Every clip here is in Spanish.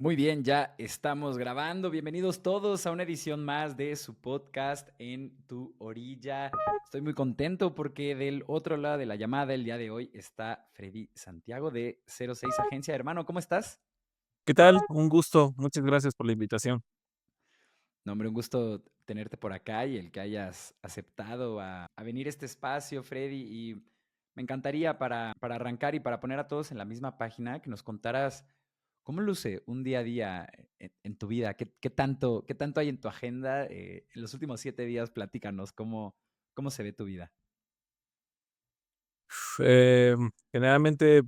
Muy bien, ya estamos grabando. Bienvenidos todos a una edición más de su podcast En tu Orilla. Estoy muy contento porque del otro lado de la llamada el día de hoy está Freddy Santiago de 06 Agencia. Hermano, ¿cómo estás? ¿Qué tal? Un gusto. Muchas gracias por la invitación. No, hombre, un gusto tenerte por acá y el que hayas aceptado a venir a este espacio, Freddy. Y me encantaría para arrancar y para poner a todos en la misma página que nos contaras cómo luce un día a día en tu vida. ¿Qué tanto hay en tu agenda? En los últimos 7 días, platícanos cómo se ve tu vida. Generalmente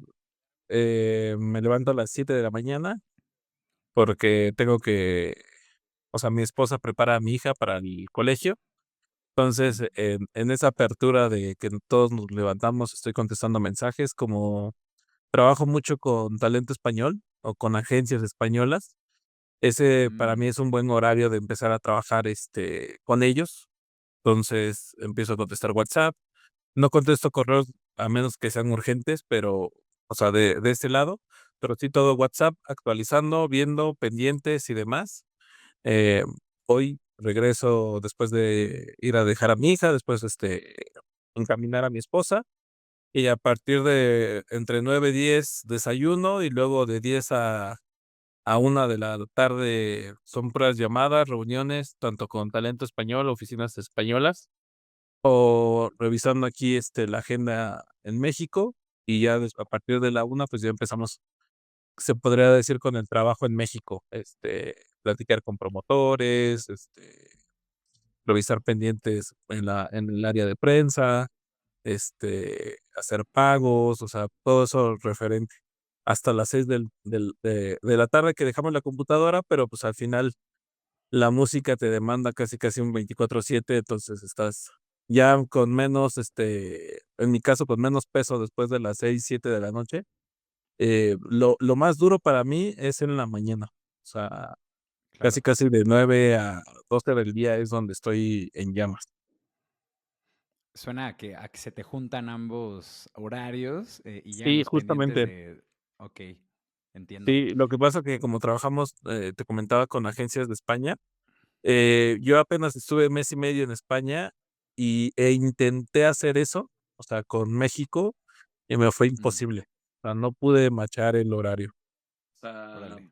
me levanto a las 7 de la mañana porque tengo que, o sea, mi esposa prepara a mi hija para el colegio. Entonces, Mm, en esa apertura de que todos nos levantamos, estoy contestando mensajes. Como trabajo mucho con talento español o con agencias españolas, ese para mm, mí es un buen horario de empezar a trabajar con ellos. Entonces, empiezo a contestar WhatsApp. No contesto correos a menos que sean urgentes, pero, o sea, de ese lado, pero sí todo WhatsApp, actualizando, viendo, pendientes y demás. Eh, Hoy regreso después de ir a dejar a mi hija, después, encaminar a mi esposa, y a partir de entre 9 y 10 desayuno, y luego de 10 a 1 de la tarde son puras llamadas, reuniones, tanto con talento español, oficinas españolas, o revisando aquí, la agenda en México, y ya a partir de la 1 pues ya empezamos, se podría decir, con el trabajo en México, platicar con promotores, revisar pendientes en el área de prensa, hacer pagos, o sea, todo eso referente hasta las 6 de la tarde que dejamos la computadora, pero, pues, al final la música te demanda casi, casi un 24/7, entonces estás ya con menos, en mi caso, con menos peso después de las 6 7 de la noche. Lo más duro para mí es en la mañana, o sea, casi, claro. casi de 9 a 12 del día es donde estoy en llamas. Suena a que se te juntan ambos horarios y llegan Sí, los pendientes justamente. de... Ok, entiendo. Sí, lo que pasa que como trabajamos, te comentaba, con agencias de España, yo apenas estuve mes y medio en España intenté hacer eso, o sea, con México, y me fue Mm, imposible. O sea, no pude machar el horario. O sea, órale,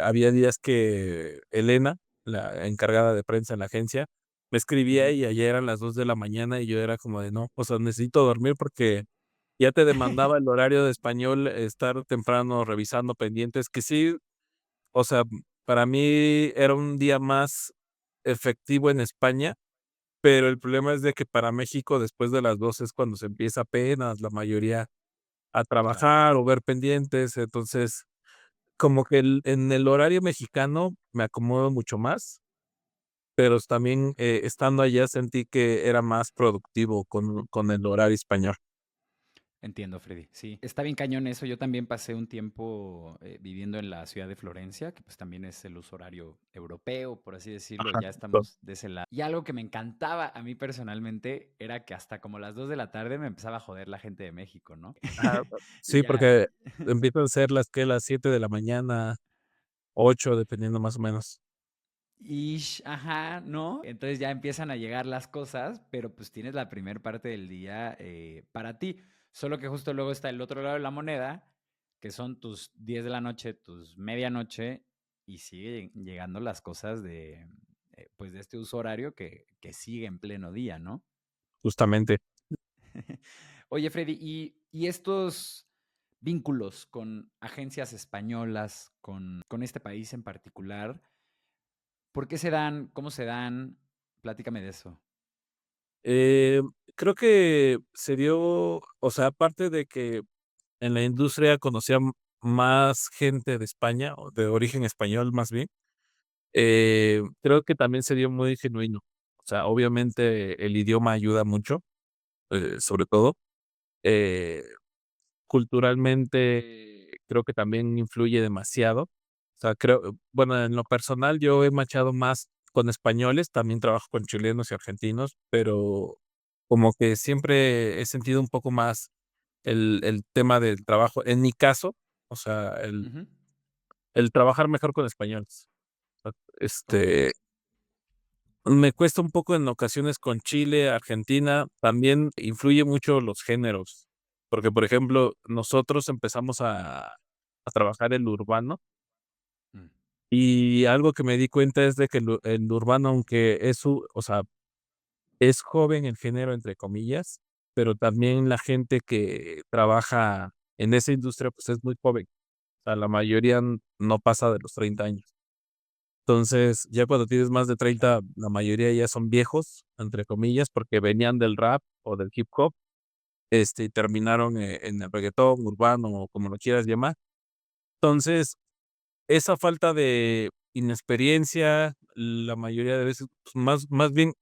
había días que Elena, la encargada de prensa en la agencia, me escribía ujú. y ayer eran las 2 de la mañana y yo era como de no, o sea, necesito dormir porque ya te demandaba el horario de español estar temprano revisando pendientes, que sí, o sea, para mí era un día más efectivo en España, pero el problema es de que para México después de las 12 es cuando se empieza apenas la mayoría a Claro. trabajar o ver pendientes. Entonces, como que en el horario mexicano me acomodo mucho más, pero también, estando allá sentí que era más productivo con el horario español. Entiendo, Freddy. Sí, está bien cañón eso. Yo también pasé un tiempo viviendo en la ciudad de Florencia, que pues también es el uso horario europeo, por así decirlo. Ajá, Ya justo. estamos de ese lado. Y algo que me encantaba a mí personalmente era que hasta como las 2 de la tarde me empezaba a joder la gente de México, ¿no? Ajá, Y sí, ya, porque empiezan a ser las 7 de la mañana, 8 dependiendo más o menos. ajá, ¿no? Entonces ya empiezan a llegar las cosas, pero pues tienes la primer parte del día para ti. Solo que justo luego está el otro lado de la moneda, que son tus 10 de la noche, tus medianoche, y sigue llegando las cosas pues de este uso horario que sigue en pleno día, ¿no? Justamente. Oye, Freddy, ¿y estos vínculos con agencias españolas, con este país en particular? ¿Por qué se dan? ¿Cómo se dan? Platícame de eso. Eh, Creo que se dio, o sea, aparte de que en la industria conocía más gente de España, o de origen español más bien, creo que también se dio muy genuino. O sea, obviamente el idioma ayuda mucho, sobre todo. Eh, Culturalmente creo que también influye demasiado. O sea, creo, bueno, en lo personal yo he machado más con españoles, también trabajo con chilenos y argentinos, pero como que siempre he sentido un poco más el tema del trabajo. En mi caso, o sea, Ujú. el trabajar mejor con españoles. Ok. Este, me cuesta un poco en ocasiones con Chile, Argentina, también influye mucho los géneros, porque, por ejemplo, nosotros empezamos a trabajar el urbano, Mm, y algo que me di cuenta es de que el urbano, aunque o sea, es joven el género, entre comillas, pero también la gente que trabaja en esa industria, pues, es muy joven. O sea, la mayoría no pasa de los 30 años. Entonces, ya cuando tienes más de claro. 30, la mayoría ya son viejos, entre comillas, porque venían del rap o del hip hop, y terminaron, en el reguetón, urbano, o como lo quieras llamar. Entonces, esa falta de inexperiencia, la mayoría de veces, pues, más bien,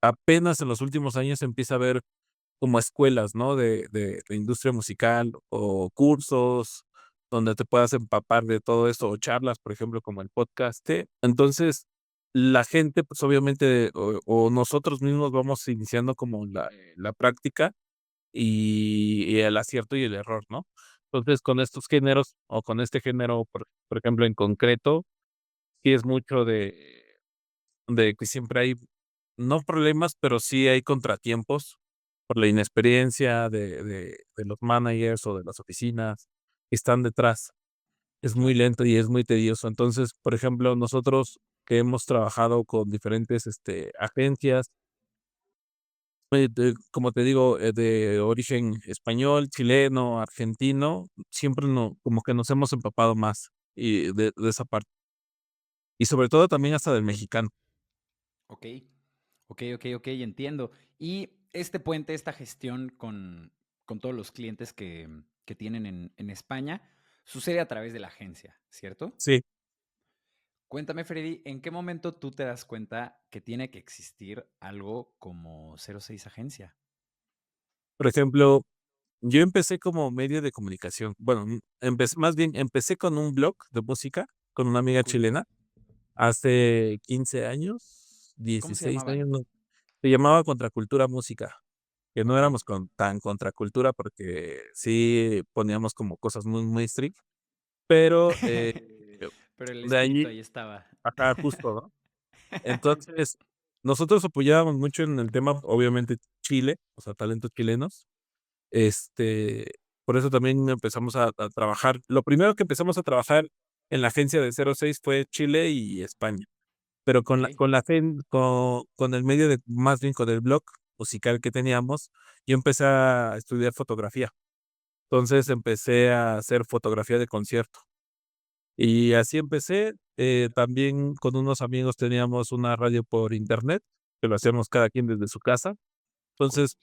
apenas en los últimos años se empieza a ver como escuelas, ¿no? De industria musical o cursos donde te puedas empapar de todo esto, o charlas, por ejemplo, como el podcast. Entonces, la gente, pues, obviamente, o nosotros mismos vamos iniciando como la práctica y el acierto y el error, ¿no? Entonces, con estos géneros, o con este género, por ejemplo, en concreto, sí es mucho de que siempre hay, no problemas, pero sí hay contratiempos por la inexperiencia de los managers o de las oficinas que están detrás. Es muy Claro. lento y es muy tedioso. Entonces, por ejemplo, nosotros que hemos trabajado con diferentes, agencias, como te digo, de origen español, chileno, argentino, siempre como que nos hemos empapado más y de esa parte. Y sobre todo también hasta del mexicano. Ok. Ok, ok, ok, entiendo. Y este puente, esta gestión con todos los clientes que tienen en España, sucede a través de la agencia, ¿cierto? Sí, Cuéntame, Freddy, ¿en qué momento tú te das cuenta que tiene que existir algo como 06 Agencia? por ejemplo, yo empecé como medio de comunicación. Bueno, más bien empecé con un blog de música con una amiga Cool. chilena hace 15 años, ¿Cómo se 16 llamaban? años, no, se llamaba Contracultura Música, que no Ok. éramos tan contracultura porque sí poníamos como cosas muy, muy strict, pero, Pero el de espíritu ahí, ahí estaba. ajá, justo, ¿no? Entonces, nosotros apoyábamos mucho en el tema, obviamente, Chile, o sea, talentos chilenos. Este, por eso también empezamos a trabajar. Lo primero que empezamos a trabajar en la agencia de 06 fue Chile y España, pero con Ok. con el medio de más bien con el blog musical que teníamos, yo empecé a estudiar fotografía. Entonces, empecé a hacer fotografía de concierto, y así empecé. También con unos amigos teníamos una radio por internet, que lo hacíamos cada quien desde su casa. Cool. Entonces,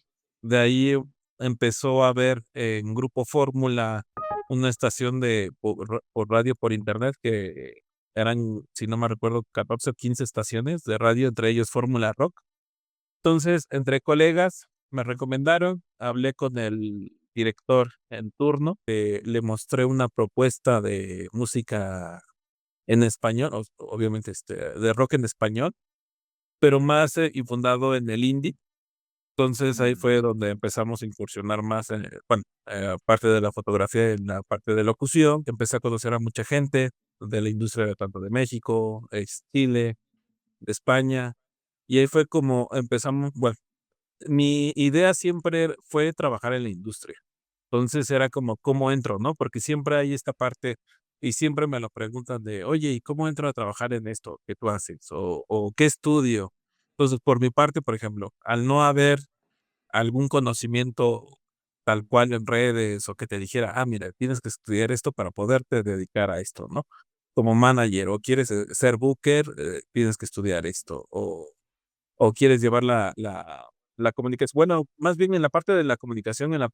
de ahí empezó a haber en Grupo Fórmula una estación de por radio por internet que eran, si no me recuerdo, 14 o 15 estaciones de radio, entre ellos Fórmula Rock. Entonces, entre colegas me recomendaron, hablé con el director en turno, le mostré una propuesta de música en español, obviamente, de rock en español, pero más, infundado en el indie. Entonces, ahí Mm, fue donde empezamos a incursionar más en, bueno, aparte de la fotografía, en la parte de locución, que empecé a conocer a mucha gente de la industria de tanto de México, Chile, de España, y ahí fue como empezamos. Bueno, mi idea siempre fue trabajar en la industria. Entonces, era como, ¿cómo entro, no? Porque siempre hay esta parte, y siempre me lo preguntan de: "Oye, ¿y cómo entro a trabajar en esto que tú haces? O, ¿qué estudio?". Entonces, por mi parte, por ejemplo, al no haber algún conocimiento tal cual en redes, o que te dijera: "Ah, mira, tienes que estudiar esto para poderte dedicar a esto", ¿no? Como manager, o quieres, ser booker, tienes que estudiar esto, o quieres llevar la comunicación. Bueno, más bien en la parte de la comunicación, en la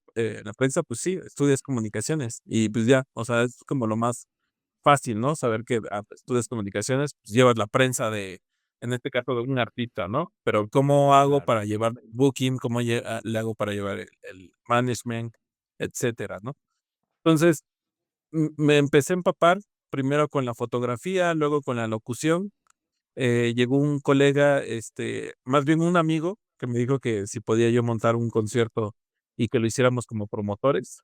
prensa, pues sí, estudias comunicaciones y, pues, ya, o sea, es como lo más fácil, ¿no? Saber que, estudias comunicaciones, pues, llevas la prensa en este caso, de un artista, ¿no? Pero, ¿cómo hago claro. para llevar el booking? ¿Cómo le hago para llevar el management? Etcétera, ¿no? Entonces, me empecé a empapar primero con la fotografía, luego con la locución. Llegó un colega, más bien un amigo, que me dijo que si podía yo montar un concierto y que lo hiciéramos como promotores.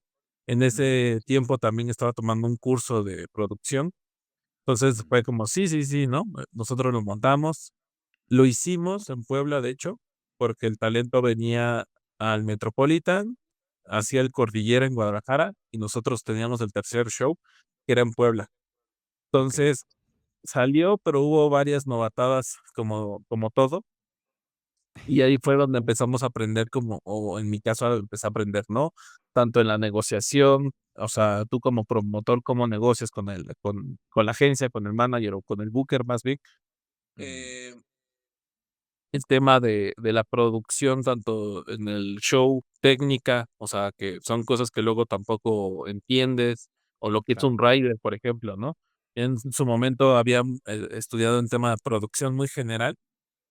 En Ujú, ese tiempo también estaba tomando un curso de producción. Entonces ujú, fue como, sí, sí, sí, ¿no? Nosotros lo montamos, lo hicimos en Puebla, de hecho, porque el talento venía al Metropolitan, hacía el Cordillera en Guadalajara y nosotros teníamos el tercer show, que era en Puebla. ok, Entonces salió, pero hubo varias novatadas como todo. Y ahí fue donde empezamos a aprender como, o en mi caso empecé a aprender, ¿no? Tanto en la negociación, o sea, tú como promotor, cómo negocias con la agencia, con el manager o con el booker más bien. ujú, Eh, el tema de la producción, tanto en el show, técnica, o sea, que son cosas que luego tampoco entiendes, o lo que es un claro. rider, por ejemplo, ¿no? En su momento había estudiado un tema de producción muy general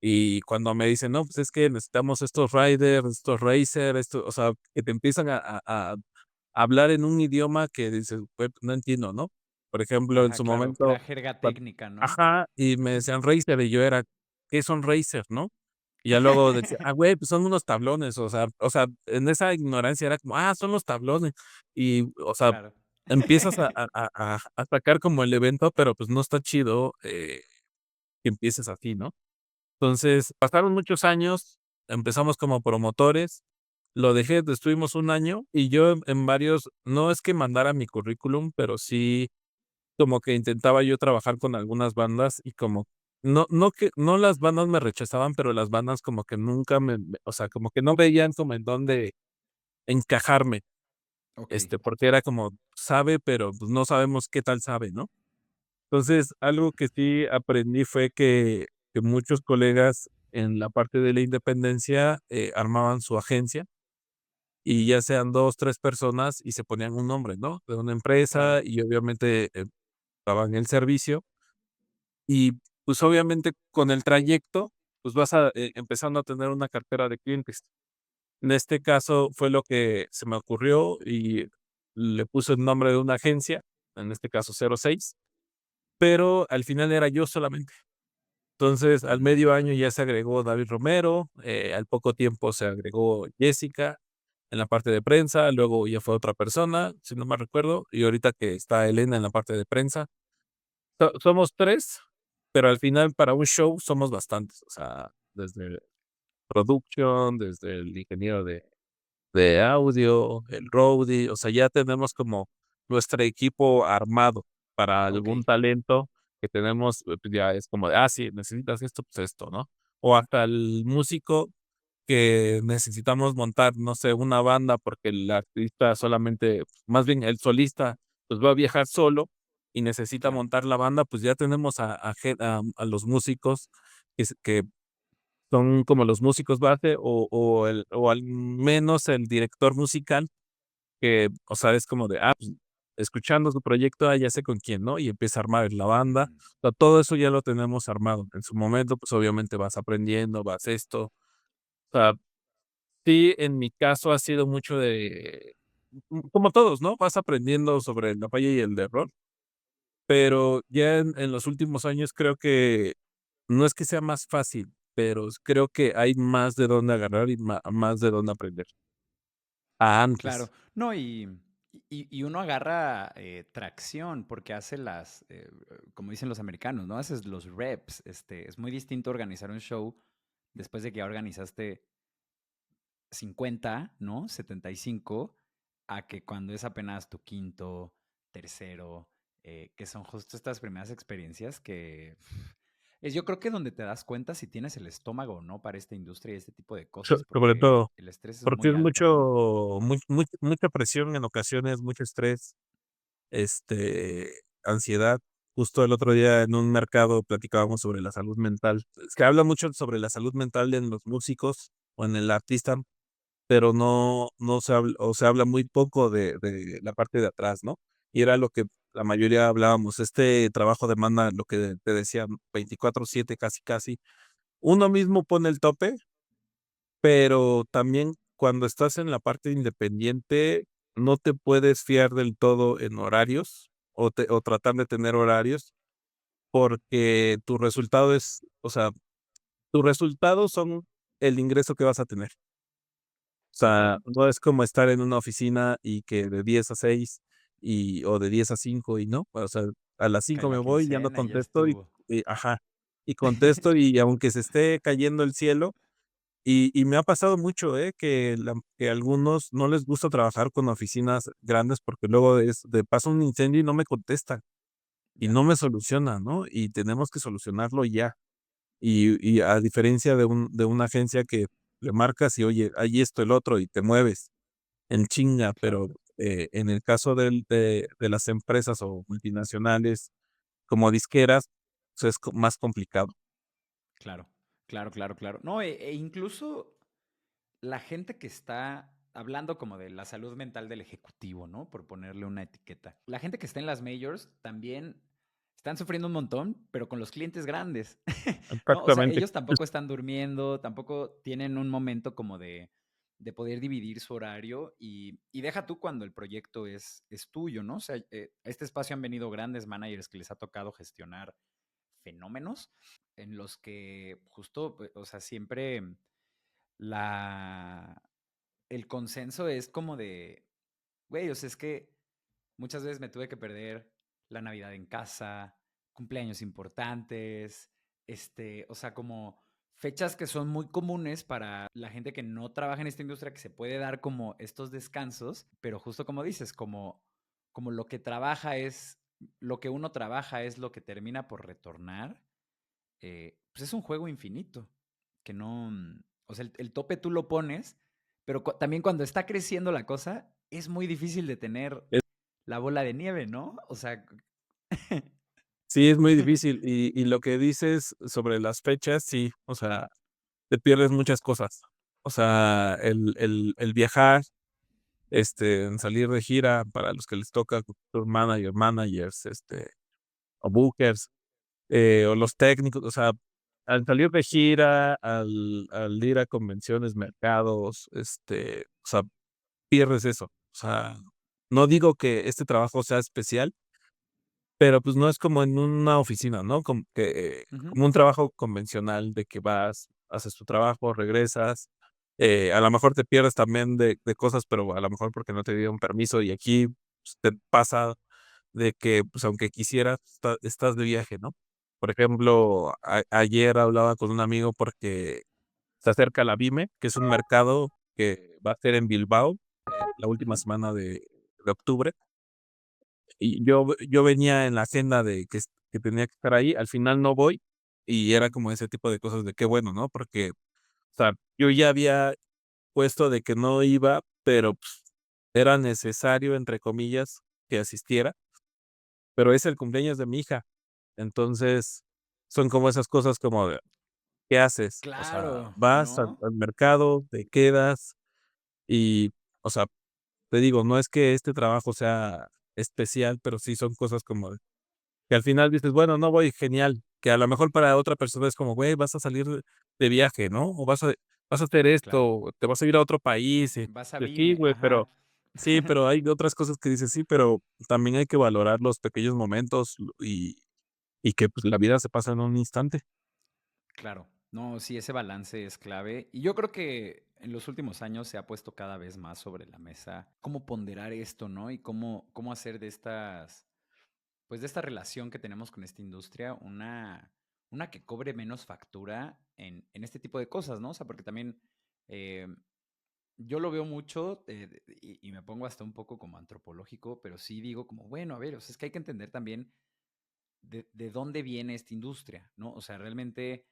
y cuando me dicen: "No, pues es que necesitamos estos riders, estos racer, esto", o sea, que te empiezan a hablar en un idioma que dices: "Pues, no entiendo", ¿no? Por ejemplo, en Ajá, su claro, pura momento, jerga cuan técnica, ¿no? ajá, y me decían: "Racer", y yo era: "¿Qué son racer?", ¿no? Y ya luego decía: "Ah, güey, pues son unos tablones", o sea, en esa ignorancia era como: "Ah, son los tablones", y, o sea, Claro. empiezas a sacar como el evento, pero, pues, no está chido, que empieces así, ¿no? Entonces, pasaron muchos años, empezamos como promotores, lo dejé, estuvimos un año y yo en varios, no es que mandara mi currículum, pero sí como que intentaba yo trabajar con algunas bandas y como no las bandas me rechazaban, pero las bandas como que nunca o sea, como que no veían como en dónde encajarme, Ok, porque era como, sabe, pero, pues, no sabemos qué tal sabe, ¿no? Entonces, algo que sí aprendí fue que muchos colegas en la parte de la independencia, armaban su agencia y ya sean 2 3 personas y se ponían un nombre, ¿no? De una empresa claro, y obviamente, daban el servicio y, pues, obviamente con el trayecto, pues, vas empezando a tener una cartera de clientes. En este caso fue lo que se me ocurrió y le puse el nombre de una agencia, en este caso 06, pero al final era yo solamente. Entonces, al medio mm, año ya se agregó David Romero, al poco tiempo se agregó Jessica en la parte de prensa, luego ya fue otra persona, si no mal recuerdo, y ahorita que está Elena en la parte de prensa. Somos 3, pero al final para un show somos bastantes, o sea, desde production, desde el ingeniero de audio, el roadie, o sea, ya tenemos como nuestro equipo armado para ok, algún talento que tenemos, pues, ya es como de, ah, sí, necesitas esto, pues esto, ¿no? O hasta el músico que necesitamos montar, no sé, una banda porque el artista solamente, más bien el solista, pues va a viajar solo y necesita claro, montar la banda, pues ya tenemos a los músicos que son como los músicos base o al menos el director musical que, o sea, es como de, pues, escuchando su proyecto, ya sé con quién, ¿no? Y empieza a armar la banda. ujú, O sea, todo eso ya lo tenemos armado. En su momento, pues, obviamente vas aprendiendo, vas esto. O sea, sí, en mi caso ha sido mucho de, como todos, ¿no? Vas aprendiendo sobre la falla y el error, pero ya en los últimos años creo que no es que sea más fácil, pero creo que hay más de dónde agarrar y más de dónde aprender. A claro. antes. No, y uno agarra tracción porque hace como dicen los americanos, ¿no? Haces los reps. Es muy distinto organizar un show después de que ya organizaste 50, ¿no? 75, a que cuando es apenas tu quinto, tercero, que son justo estas primeras experiencias que es yo creo que donde te das cuenta si tienes el estómago o no para esta industria y este tipo de cosas, Sobre porque todo, el estrés es porque muy es alto, ¿no? mucha presión en ocasiones, mucho estrés, ansiedad. Justo el otro día en un mercado platicábamos sobre la salud mental. Es que habla mucho sobre la salud mental en los músicos o en el artista, pero no se habla, o se habla muy poco de la parte de atrás, ¿no? Y era lo que la mayoría hablábamos. Este trabajo demanda lo que te decía, 24/7 casi, casi. Uno mismo pone el tope, pero también cuando estás en la parte independiente, no te puedes fiar del todo en horarios o tratar de tener horarios, porque tu resultado es, o sea, tus resultados son el ingreso que vas a tener. O sea, Okey, no es como estar en una oficina y que de 10 a 6 o de 10 a 5 y no, o sea, a las cae 5 me la voy, ya no quincena y ya contesto estuvo. ajá, y contesto y aunque se esté cayendo el cielo, y me ha pasado mucho, que algunos no les gusta trabajar con oficinas grandes porque luego pasa un incendio y no me contestan, y Ya, no me solucionan, ¿no? Y tenemos que solucionarlo ya. Y a diferencia de una agencia que le marcas y, oye, hay esto, el otro, y te mueves en chinga, claro, pero, en el caso de las empresas o multinacionales como disqueras, pues, es más complicado. claro, claro, claro, claro. No, incluso la gente que está hablando como de la salud mental del ejecutivo, ¿no? Por ponerle una etiqueta. La gente que está en las majors también están sufriendo un montón, pero con los clientes grandes, ¿no? O sea, Exactamente. ellos tampoco están durmiendo, tampoco tienen un momento como de poder dividir su horario y deja tú cuando el proyecto es tuyo, ¿no? O sea, a este espacio han venido grandes managers que les ha tocado gestionar fenómenos en los que justo, o sea, siempre la, el consenso es como de, güey, o sea, es que muchas veces me tuve que perder la Navidad en casa, cumpleaños importantes, o sea, como fechas que son muy comunes para la gente que no trabaja en esta industria, que se puede dar como estos descansos, pero justo como dices, como lo que trabaja es, lo que uno trabaja es lo que termina por retornar, pues es un juego infinito, que no, o sea, el tope tú lo pones, pero también cuando está creciendo la cosa, es muy difícil de tener Es la bola de nieve, ¿no? O sea, Sí, es muy difícil. Y lo que dices sobre las fechas, sí, o sea, te pierdes muchas cosas. O sea, el viajar, en salir de gira para los que les toca tour managers, o bookers, o los técnicos, o sea, al salir de gira, al ir a convenciones, mercados, o sea, pierdes eso. O sea, no digo que este trabajo sea especial, pero, pues, no es como en una oficina, ¿no? ujú, Como un trabajo convencional de que vas, haces tu trabajo, regresas, a lo mejor te pierdes también de cosas, pero a lo mejor porque no te dieron permiso, y aquí, pues, te pasa de que, pues, aunque quisieras, estás de viaje, ¿no? Por ejemplo, ayer hablaba con un amigo porque se acerca la BIME, que es un mercado que va a ser en Bilbao, la última ujú, semana de octubre. Y yo venía en la agenda de que tenía que estar ahí, al final no voy, y era como ese tipo de cosas de qué bueno, ¿no? Porque, o sea, yo ya había puesto de que no iba, pero, pues, era necesario, entre comillas, que asistiera, pero es el cumpleaños de mi hija. Entonces, son como esas cosas como de, ¿qué haces? O sea, claro, vas al ¿no? al mercado, te quedas y, o sea, te digo, no es que este trabajo sea especial, pero sí son cosas como que al final dices: "Bueno, no voy, genial", que a lo mejor para otra persona es como: "Güey, vas a salir de viaje, ¿no? O vas a hacer Claro. esto, o te vas a ir a otro país", Vas a de sí, Vime, güey, pero ajá. sí, pero hay otras cosas que dices: "Sí", pero también hay que valorar los pequeños momentos y que, pues, la vida se pasa en un instante. Claro. No, sí, ese balance es clave. Y yo creo que en los últimos años se ha puesto cada vez más sobre la mesa cómo ponderar esto, ¿no? Y cómo hacer de estas, pues de esta relación que tenemos con esta industria una que cobre menos factura en este tipo de cosas, ¿no? O sea, porque también eh, yo lo veo mucho y me pongo hasta un poco como antropológico, pero sí digo como, bueno, a ver, o sea, es que hay que entender también de dónde viene esta industria, ¿no? O sea, realmente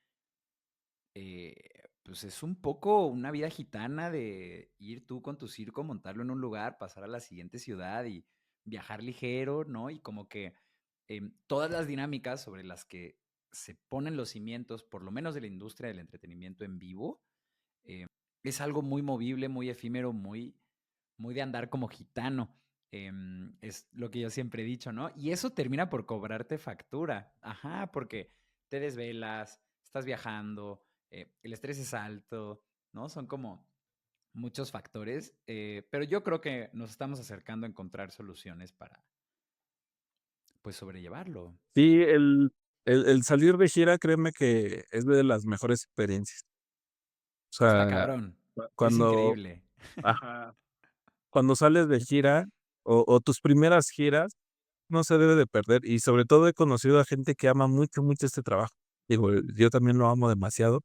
pues es un poco una vida gitana de ir tú con tu circo, montarlo en un lugar, pasar a la siguiente ciudad y viajar ligero, ¿no? Y como que todas las dinámicas sobre las que se ponen los cimientos, por lo menos de la industria del entretenimiento en vivo, eh, es algo muy movible, muy efímero, muy de andar como gitano. Es lo que yo siempre he dicho, ¿no? Y eso termina por cobrarte factura. Ajá, porque te desvelas, estás viajando, el estrés es alto, ¿no? Son como muchos factores, pero yo creo que nos estamos acercando a encontrar soluciones para, pues, sobrellevarlo. Sí, el salir de gira, créeme que es de las mejores experiencias. O Está sea, cabrón, es cuando increíble. Ajá. Cuando sales de gira o tus primeras giras, no se debe de perder, y sobre todo he conocido a gente que ama mucho, mucho este trabajo. Digo, yo también lo amo demasiado,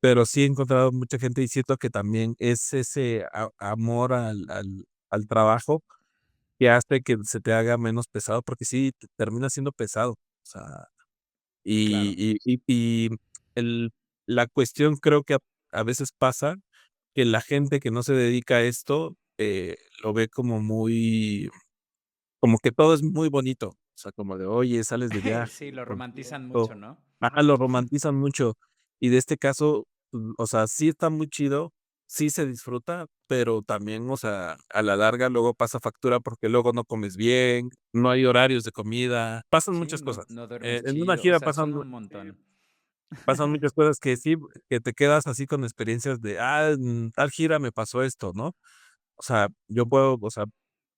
pero sí he encontrado mucha gente y siento que también es ese amor al trabajo que hace que se te haga menos pesado, porque sí, termina siendo pesado. O sea, Claro. y el la cuestión creo que a veces pasa que la gente que no se dedica a esto, lo ve como muy como que todo es muy bonito. O sea, como de, oye, sales de viaje, Sí, lo romantizan mucho, concierto. ¿no? Ajá, lo romantizan mucho. Y de este caso, o sea, sí está muy chido, sí se disfruta, pero también, o sea, a la larga luego pasa factura porque luego no comes bien, no hay horarios de comida, pasan Sí, muchas no, cosas. no duermes En una chido, o gira sea, pasan son mu un sí, montón. pasan muchas cosas que sí, que te quedas así con experiencias de, tal gira me pasó esto, ¿no? O sea, yo puedo, o sea,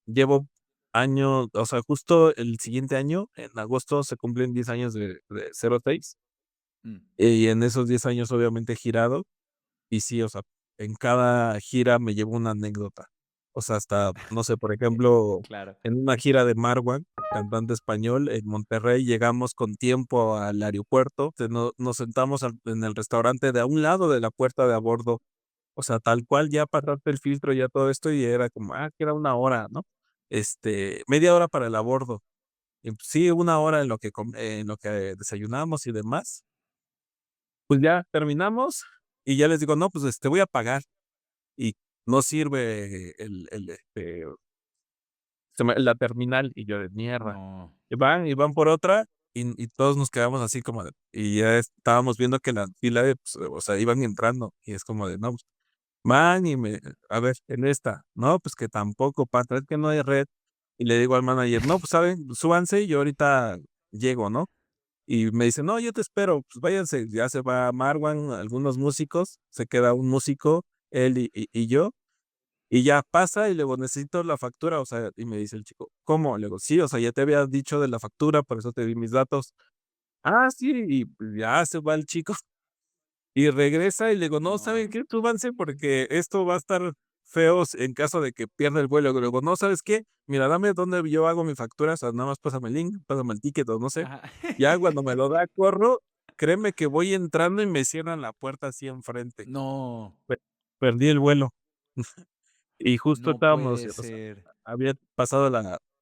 llevo años, o sea, justo el siguiente año, en agosto, se cumplen 10 años de 06, Mm, y en esos 10 años, obviamente, he girado, y sí, o sea, en cada gira me llevo una anécdota. O sea, hasta, no sé, por ejemplo, claro. en una gira de Marwan, cantante español, en Monterrey, llegamos con tiempo al aeropuerto, nos sentamos en el restaurante de a un lado de la puerta de a bordo, o sea, tal cual ya pasaste el filtro, ya todo esto, y era como, que era una hora, ¿no? Media hora para el abordo. Y pues sí, una hora en lo que desayunamos y demás. Pues ya terminamos y ya les digo: "No, pues, voy a pagar", y no sirve la terminal, y yo de: "Mierda". No. Y van por otra, y todos nos quedamos así como de y ya estábamos viendo que la fila pues, o sea, iban entrando, y es como de: "No, pues, man", a ver, en esta, no, pues que tampoco, pata, es que no hay red. Y le digo al manager: "No, pues, ¿saben? Súbanse y yo ahorita llego", ¿no? Y me dice: "No, yo te espero, pues váyanse". Ya se va Marwan, algunos músicos, se queda un músico, él y yo, y ya pasa y luego: "Necesito la factura", o sea, y me dice el chico: "¿Cómo?". Le digo: "Sí, o sea, ya te había dicho de la factura, por eso te di mis datos". "Ah, sí", y pues ya se va el chico. Y regresa y le digo: "No, No. ¿saben qué? Súbanse porque esto va a estar feo en caso de que pierda el vuelo". Le digo: "No, ¿sabes qué? Mira, dame dónde yo hago mi factura, o sea, nada más pásame el link, pásame el ticket o no sé". Ajá. Ya cuando me lo da, corro, créeme que voy entrando y me cierran la puerta así enfrente. No, Pe Perdí el vuelo. Y justo no estábamos, puede o sea, ser. había pasado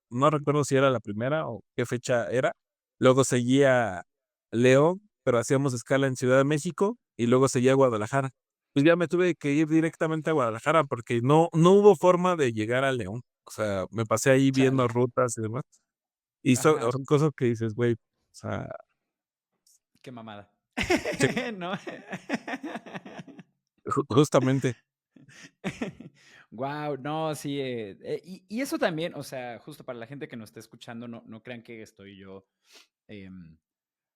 no recuerdo si era la primera o qué fecha era. Luego seguía León, pero hacíamos escala en Ciudad de México y luego seguía Guadalajara. Pues ya me tuve que ir directamente a Guadalajara porque no hubo forma de llegar a León. O sea, me pasé ahí Chale. viendo rutas y demás. Y Ajá. son cosas que dices: "Güey", o sea, Qué mamada. sí, ¿No? justamente, Guau, no, sí, y eso también, o sea, justo para la gente que nos está escuchando, no crean que estoy yo, em,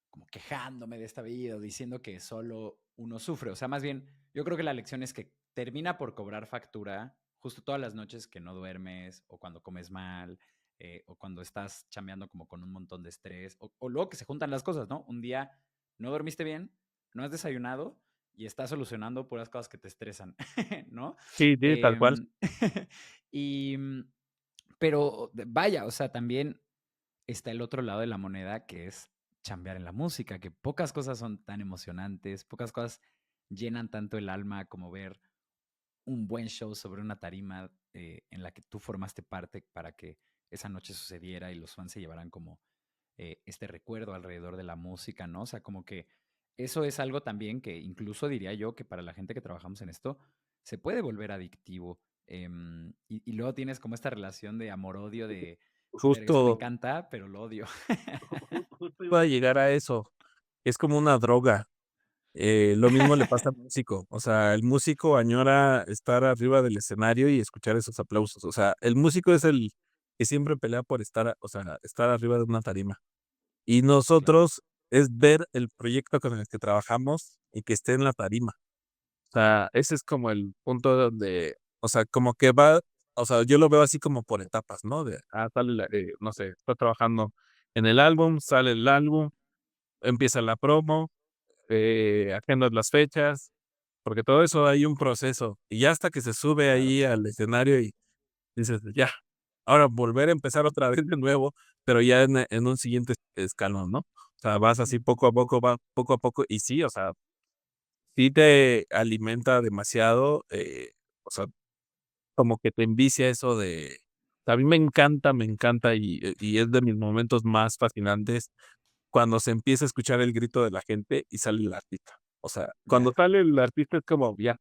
como quejándome de esta vida o diciendo que solo uno sufre. O sea, más bien, yo creo que la lección es que termina por cobrar factura justo todas las noches que no duermes o cuando comes mal o cuando estás chambeando como con un montón de estrés o luego que se juntan las cosas, ¿no? Un día no dormiste bien, no has desayunado y estás solucionando puras cosas que te estresan, ¿no? sí, sí, tal cual. Em, y, pero vaya, o sea, también está el otro lado de la moneda que es chambear en la música, que pocas cosas son tan emocionantes, pocas cosas llenan tanto el alma como ver un buen show sobre una tarima en la que tú formaste parte para que esa noche sucediera y los fans se llevaran como este recuerdo alrededor de la música, ¿no? O sea, como que eso es algo también que incluso diría yo que para la gente que trabajamos en esto se puede volver adictivo. Y luego tienes como esta relación de amor-odio de, ver, esto me Justo encanta, pero lo odio. justo iba a llegar a eso. Es como una droga. Lo mismo le pasa al músico, o sea, el músico añora estar arriba del escenario y escuchar esos aplausos, o sea, el músico es el que siempre pelea por o sea, estar arriba de una tarima. Y Claro. nosotros es ver el proyecto con el que trabajamos y que esté en la tarima. O sea, ese es como el punto donde, o sea, como que va, o sea, yo lo veo así como por etapas, ¿no? Sale no sé, está trabajando en el álbum, sale el álbum, empieza la promo, agendas las fechas, porque todo eso hay un proceso, y ya hasta que se sube Claro. ahí al escenario y dices: "Ya, ahora volver a empezar otra vez de nuevo", pero ya en un siguiente escalón, ¿no? O sea, vas así poco a poco, va poco a poco, y sí, o sea, sí te alimenta demasiado, o sea, como que te envicia eso de a mí me encanta, y es de mis momentos más fascinantes cuando se empieza a escuchar el grito de la gente y sale el artista. O sea, cuando Ya, sale el artista es como, ya,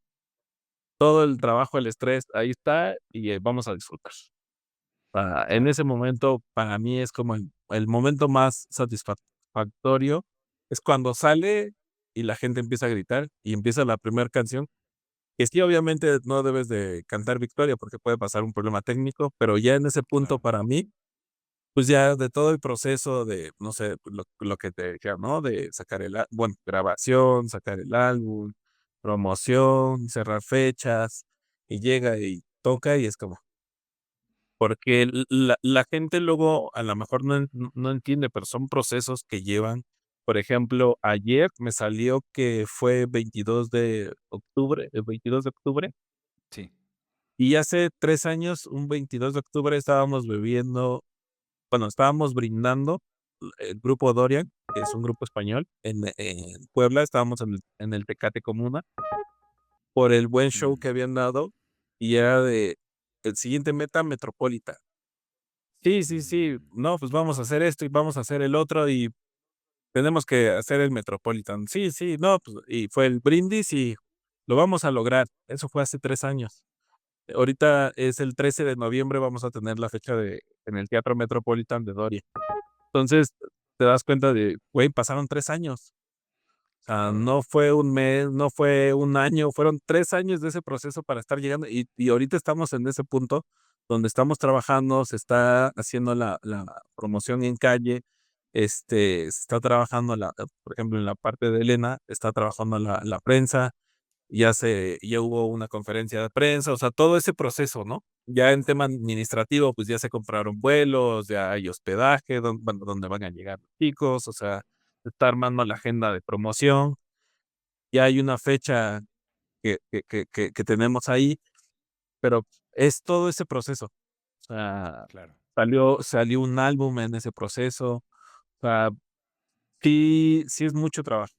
todo el trabajo, el estrés, ahí está y, vamos a disfrutar. En claro. ese momento, para mí es como el momento más satisfactorio, es cuando sale y la gente empieza a gritar y empieza la primera canción, que sí, obviamente no debes de cantar victoria porque puede pasar un problema técnico, pero ya en ese punto Claro. para mí, pues ya de todo el proceso de, no sé, lo que te decía, ¿no? De sacar bueno, grabación, sacar el álbum, promoción, cerrar fechas, y llega y toca y es como porque la gente luego a lo mejor no entiende, pero son procesos que llevan. Por ejemplo, ayer me salió que fue 22 de octubre, el 22 de octubre, Sí. y hace 3 años, un 22 de octubre, estábamos bebiendo, bueno, estábamos brindando, el grupo Dorian, que es un grupo español, en Puebla, estábamos en el Tecate Comuna, por el buen show Mm, que habían dado, y era de el siguiente meta, Metropolitan. Sí, sí, sí. mm, No, pues vamos a hacer esto y vamos a hacer el otro y tenemos que hacer el Metropolitan. Sí, sí, no, pues y fue el brindis y lo vamos a lograr. Eso fue hace 3 años. Ahorita es el 13 de noviembre, vamos a tener la fecha en el Teatro Metropolitan de Doria. Entonces, te das cuenta de, güey, pasaron 3 años. O sea, claro. no fue un mes, no fue un año, fueron 3 años de ese proceso para estar llegando, y ahorita estamos en ese punto donde estamos trabajando, se está haciendo la promoción en calle, se está trabajando por ejemplo, en la parte de Elena, está trabajando la prensa, ya hubo una conferencia de prensa, o sea, todo ese proceso, ¿no? Ya en tema administrativo, pues, ya se compraron vuelos, ya hay hospedaje, bueno, donde van a llegar los chicos, o sea, se está armando la agenda de promoción, ya hay una fecha que tenemos ahí, pero es todo ese proceso. O sea, Claro. salió un álbum en ese proceso, o sea, sí, sí es mucho trabajo.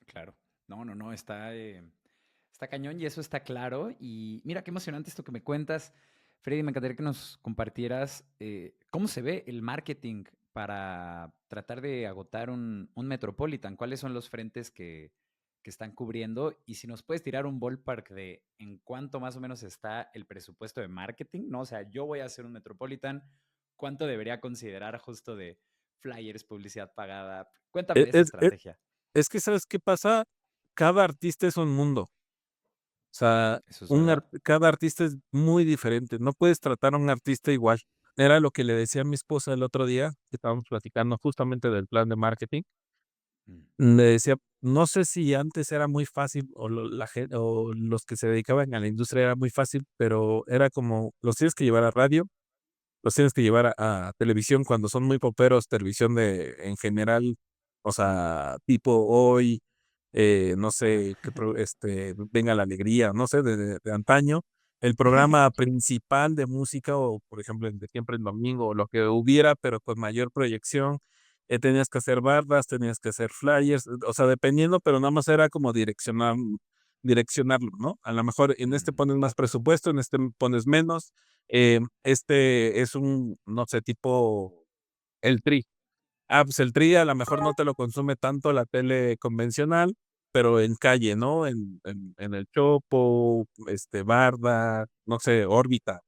Claro. No, no, no, está cañón y eso está claro. Y mira qué emocionante esto que me cuentas. Freddy, me encantaría que nos compartieras cómo se ve el marketing para tratar de agotar un Metropolitan. ¿Cuáles son los frentes que están cubriendo? Y si nos puedes tirar un ballpark de en cuánto más o menos está el presupuesto de marketing, ¿no? O sea, yo voy a hacer un Metropolitan, ¿cuánto debería considerar justo de flyers, publicidad pagada? Cuéntame E de esa es e estrategia. es que, ¿sabes qué pasa? Cada artista es un mundo. O sea, Eso es verdad. cada artista es muy diferente, no puedes tratar a un artista igual. Era lo que le decía a mi esposa el otro día, que estábamos platicando justamente del plan de marketing. Mm, Le decía, no sé si antes era muy fácil o los que se dedicaban a la industria era muy fácil, pero era como, los tienes que llevar a radio, los tienes que llevar a televisión cuando son muy poperos, televisión en general, o sea, tipo Hoy, no ajá. sé, Venga la Alegría, no sé, de antaño. El programa principal de música o, por ejemplo, el de Siempre el Domingo o lo que hubiera, pero con mayor proyección, tenías que hacer bardas, tenías que hacer flyers, o sea, dependiendo, pero nada más era como direccionarlo, ¿no? A lo mejor en este Mm, pones más presupuesto, en este pones menos, este es no sé, tipo el Tri. Pues el Tri a lo mejor no te lo consume tanto la tele convencional, pero en calle, ¿no? En el Chopo, Barda, no sé, órbita,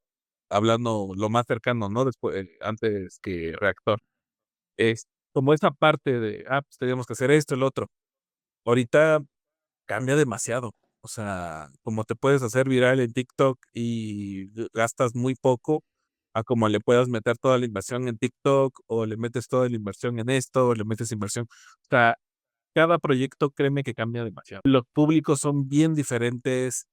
hablando lo más cercano, ¿no? Después, antes que Reactor. Es como esa parte de, pues teníamos que hacer esto, el otro. Ahorita cambia demasiado. O sea, como te puedes hacer viral en TikTok y gastas muy poco, a como le puedas meter toda la inversión en TikTok, o le metes toda la inversión en esto, o le metes inversión. O sea, cada proyecto, créeme que cambia demasiado. Los públicos son bien diferentes.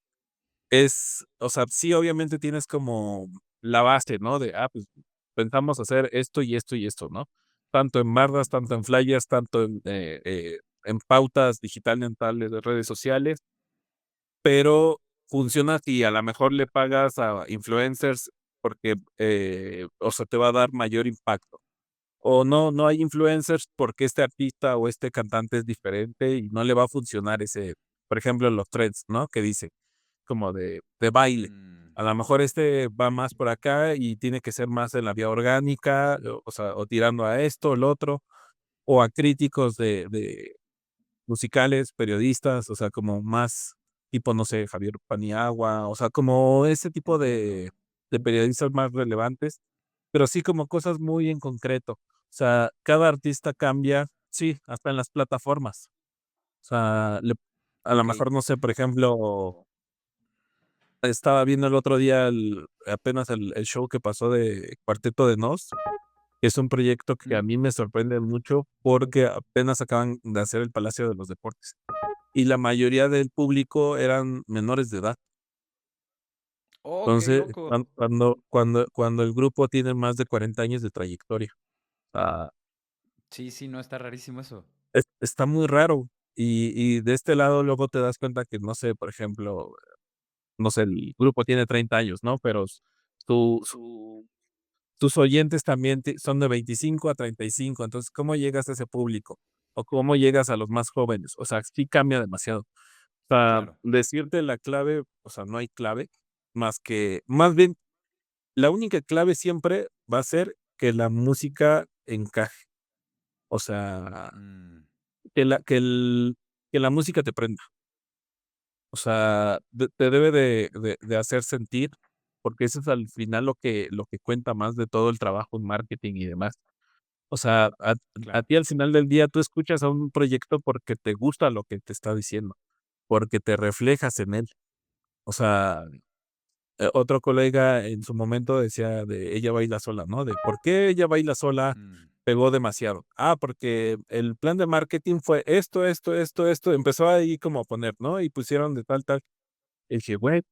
O sea, sí, obviamente tienes como la base, ¿no? De, pues pensamos hacer esto y esto y esto, ¿no? Tanto en bardas, tanto en flyers, tanto en pautas digitales en tales de redes sociales. pero funciona si a la mejor le pagas a influencers porque, o sea, te va a dar mayor impacto. O no hay influencers porque este artista o este cantante es diferente y no le va a funcionar ese, por ejemplo, los trends, ¿no? Que dice, como de baile. Mm, A lo mejor este va más por acá y tiene que ser más en la vía orgánica, o sea, o tirando a esto, el otro, o a críticos de musicales, periodistas, o sea, como más tipo, no sé, Javier Paniagua, o sea, como ese tipo entiendo. de periodistas más relevantes, pero sí como cosas muy en concreto. O sea, cada artista cambia, sí, hasta en las plataformas. O sea, a lo Ok. mejor, no sé, por ejemplo, estaba viendo el otro día apenas el show que pasó de Cuarteto de Nos, que es un proyecto que a Mm. mí me sorprende mucho porque apenas acaban de hacer el Palacio de los Deportes. Y la mayoría del público eran menores de edad. Oh, qué Entonces, loco. cuando el grupo tiene más de 40 años de trayectoria, ah, Sí, sí, no, está rarísimo eso. está muy raro. Y de este lado luego te das cuenta que, no sé, por ejemplo, no sé, el grupo tiene 30 años, ¿no? Pero su su tus oyentes también son de 25 a 35. Entonces, ¿cómo llegas a ese público? O cómo llegas a los más jóvenes. O sea, sí cambia demasiado. O sea, Claro. decirte la clave, o sea, no hay clave, más bien, la única clave siempre va a ser que la música encaje. O sea, Mm, que la música te prenda. O sea, te debe de hacer sentir, porque eso es al final lo que cuenta más de todo el trabajo en marketing y demás. O sea, a claro. ti al final del día tú escuchas a un proyecto porque te gusta lo que te está diciendo, porque te reflejas en él. O sea, otro colega en su momento decía de Ella baila sola, ¿no? De por qué Ella baila sola Mm, pegó demasiado. Ah, porque el plan de marketing fue esto, esto, esto, esto. Empezó ahí como a poner, ¿no? Y pusieron de tal, tal. Y dije, güey,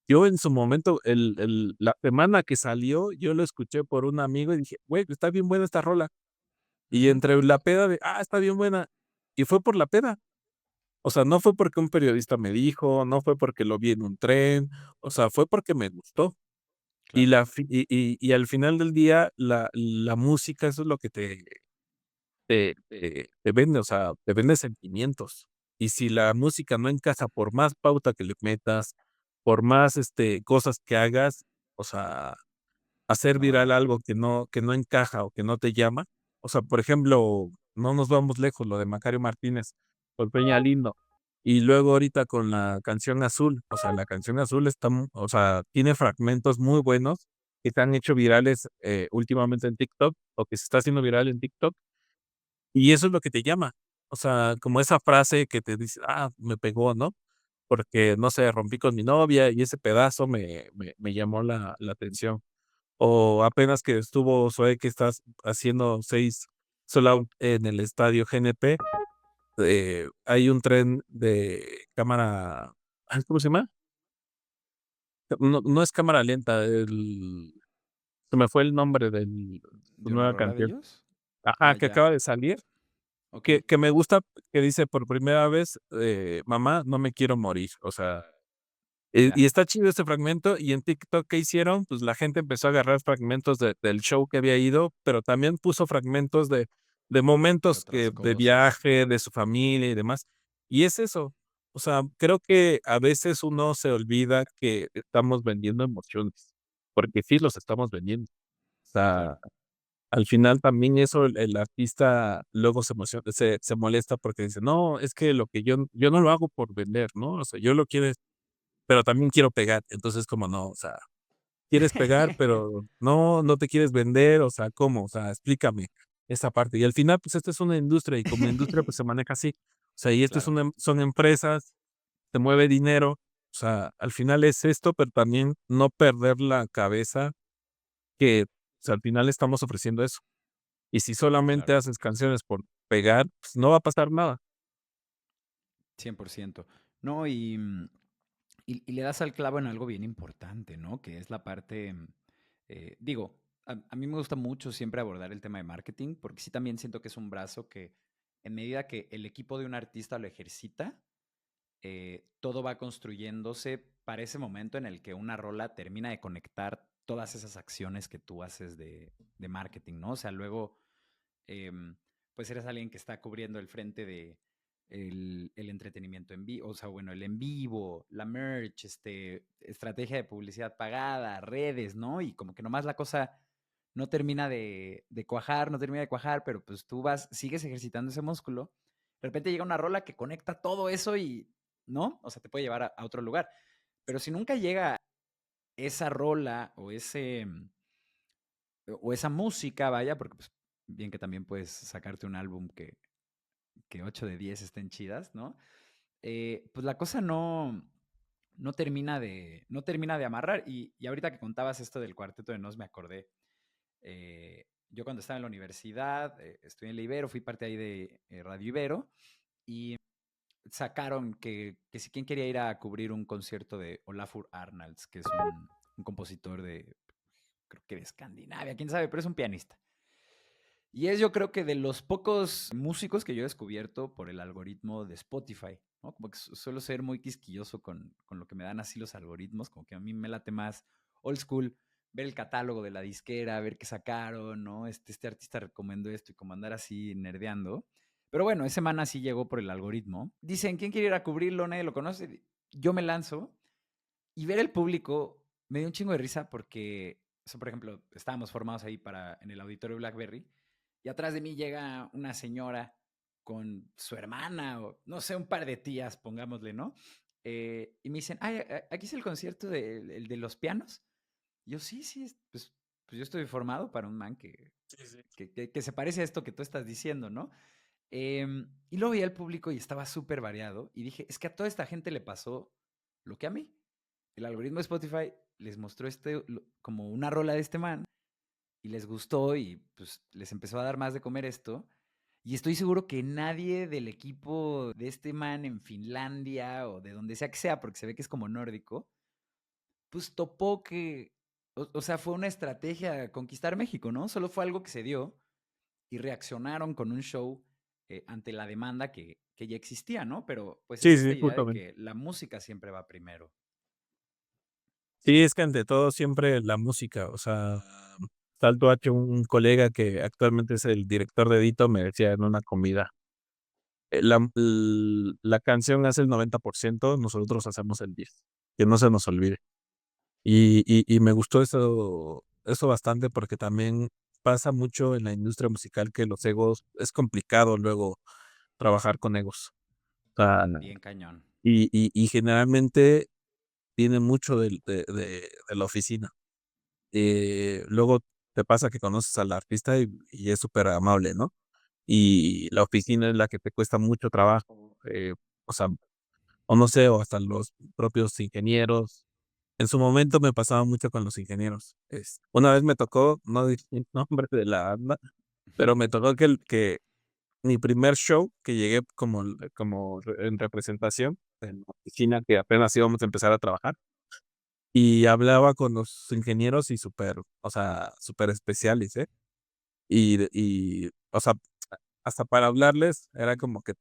yo en su momento, la semana que salió, yo lo escuché por un amigo y dije, güey, está bien buena esta rola. Y ujú, entre la peda de, está bien buena. Y fue por la peda. O sea, no fue porque un periodista me dijo, no fue porque lo vi en un tren, o sea, fue porque me gustó. Y claro. la fi y al final del día, la música, eso es lo que te vende, o sea, te vende sentimientos. Y si la música no encaja, por más pauta que le metas, por más, cosas que hagas, o sea, hacer No, viral no. algo que no encaja o que no te llama. O sea, por ejemplo, no nos vamos lejos, lo de Macario Martínez con Peña Lindo. Y luego ahorita con la canción Azul, o sea, la canción Azul o sea, tiene fragmentos muy buenos que se han hecho virales, últimamente en TikTok, o que se está haciendo viral en TikTok, y eso es lo que te llama. O sea, como esa frase que te dice: me pegó", ¿no? Porque, no sé, rompí con mi novia y ese pedazo me llamó la atención. O apenas que estuvo Zoé, que estás haciendo 6 sold out en el estadio GNP, hay un tren de cámara, ¿cómo se llama? No es cámara lenta, se me fue el nombre su ¿De una nueva rola de canción. ellos? Ajá, Ah, que ya. acaba de salir, Ok. que me gusta, que dice por primera vez, mamá, no me quiero morir. O sea, y Ya. está chido este fragmento, y en TikTok, ¿qué hicieron? Pues la gente empezó a agarrar fragmentos del show que había ido, pero también puso fragmentos de De momentos otras de cosas. viaje, de su familia y demás. Y es eso. O sea, creo que a veces uno se olvida que estamos vendiendo emociones, porque sí los estamos vendiendo. O sea, Claro. al final también eso el artista luego se molesta porque dice: "No, es que lo que yo no lo hago por vender, ¿no? O sea, yo lo quiero pero también quiero pegar". Entonces, como no, o sea, quieres pegar, pero no te quieres vender, o sea, ¿cómo? O sea, explícame esa parte. Y al final, pues, esta es una industria, y como industria, pues, se maneja así. O sea, y esto Claro, son empresas, te mueve dinero, o sea, al final es esto, pero también no perder la cabeza que, o sea, al final estamos ofreciendo eso. Y si solamente claro. haces canciones por pegar, pues, no va a pasar nada. 100%. No, y le das al clavo en algo bien importante, ¿no? Que es la parte, digo, a mí me gusta mucho siempre abordar el tema de marketing, porque sí también siento que es un brazo que en medida que el equipo de un artista lo ejercita, todo va construyéndose para ese momento en el que una rola termina de conectar todas esas acciones que tú haces de marketing, ¿no? O sea, luego, em, pues eres alguien que está cubriendo el frente de el entretenimiento en vivo, o sea, bueno, el en vivo, la merch, estrategia de publicidad pagada, redes, ¿no? Y como que nomás la cosa no termina de cuajar, no termina de cuajar, pero pues tú vas, sigues ejercitando ese músculo. De repente llega una rola que conecta todo eso y, ¿no? O sea, te puede llevar a otro lugar. Pero si nunca llega esa rola o esa música, vaya, porque pues bien que también puedes sacarte un álbum que 8 de 10 estén chidas, ¿no? Pues la cosa no termina de amarrar. Y ahorita que contabas esto del Cuarteto de Nos, me acordé. Yo cuando estaba en la universidad, estudié en la Ibero, fui parte ahí de Radio Ibero, y sacaron que si quien quería ir a cubrir un concierto de Olafur Arnalds, que es un compositor de, creo que de Escandinavia, quién sabe, pero es un pianista. Y es yo creo que de los pocos músicos que yo he descubierto por el algoritmo de Spotify, ¿no? Como que suelo ser muy quisquilloso con lo que me dan así los algoritmos, como que a mí me late más old school, ver el catálogo de la disquera, ver qué sacaron, ¿no? Este artista recomendó esto y como andar así nerdeando. Pero bueno, ese man así llegó por el algoritmo. Dicen, ¿quién quiere ir a cubrirlo? Nadie lo conoce. Yo me lanzo y ver el público me dio un chingo de risa porque, o sea, por ejemplo, estábamos formados ahí en el auditorio Blackberry y atrás de mí llega una señora con su hermana o no sé, un par de tías, pongámosle, ¿no? Y me dicen, ay, aquí es el concierto el de los pianos. Y yo, sí, sí, pues yo estoy formado para un man Sí, sí. que se parece a esto que tú estás diciendo, ¿no? Y luego vi al público y estaba súper variado y dije, es que a toda esta gente le pasó lo que a mí. El algoritmo de Spotify les mostró como una rola de este man y les gustó y pues les empezó a dar más de comer esto. Y estoy seguro que nadie del equipo de este man en Finlandia o de donde sea, porque se ve que es como nórdico, pues topó o sea, fue una estrategia conquistar México, ¿no? Solo fue algo que se dio y reaccionaron con un show ante la demanda que ya existía, ¿no? Pero pues es Sí, esta sí, idea de justamente. que la música siempre va primero. Sí, es que ante todo siempre la música, o sea, Salto H, un colega que actualmente es el director de Edito, me decía en una comida, la canción hace el 90%, nosotros hacemos el 10, que no se nos olvide. Y me gustó eso bastante porque también pasa mucho en la industria musical que los egos, es complicado luego trabajar con egos. O sea, Bien cañón. y generalmente viene mucho de la oficina. Luego te pasa que conoces al artista y es súper amable, ¿no? Y la oficina es la que te cuesta mucho trabajo, o sea, o no sé, o hasta los propios ingenieros. En su momento me pasaba mucho con los ingenieros. Una vez me tocó, no decir el nombre de la banda, pero me tocó que mi primer show que llegué en representación en la oficina que apenas íbamos a empezar a trabajar y hablaba con los ingenieros y súper, o sea, súper especiales, ¿eh? O sea, hasta para hablarles era como que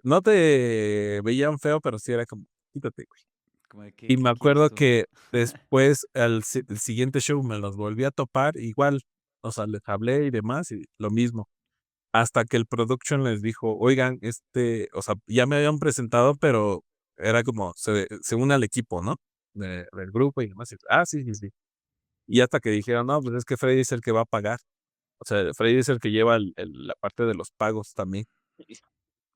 no te veían feo, pero sí era como, quítate, güey. Como de, Y me qué quieres acuerdo tú? que después, el siguiente show me los volví a topar, igual, o sea, les hablé y demás, y lo mismo. Hasta que el production les dijo, oigan, o sea, ya me habían presentado, pero era como, se une al equipo, ¿no? Del grupo y demás. Sí, sí, sí. Y hasta que dijeron, no, pues es que Freddy es el que va a pagar. O sea, Freddy es el que lleva la parte de los pagos también.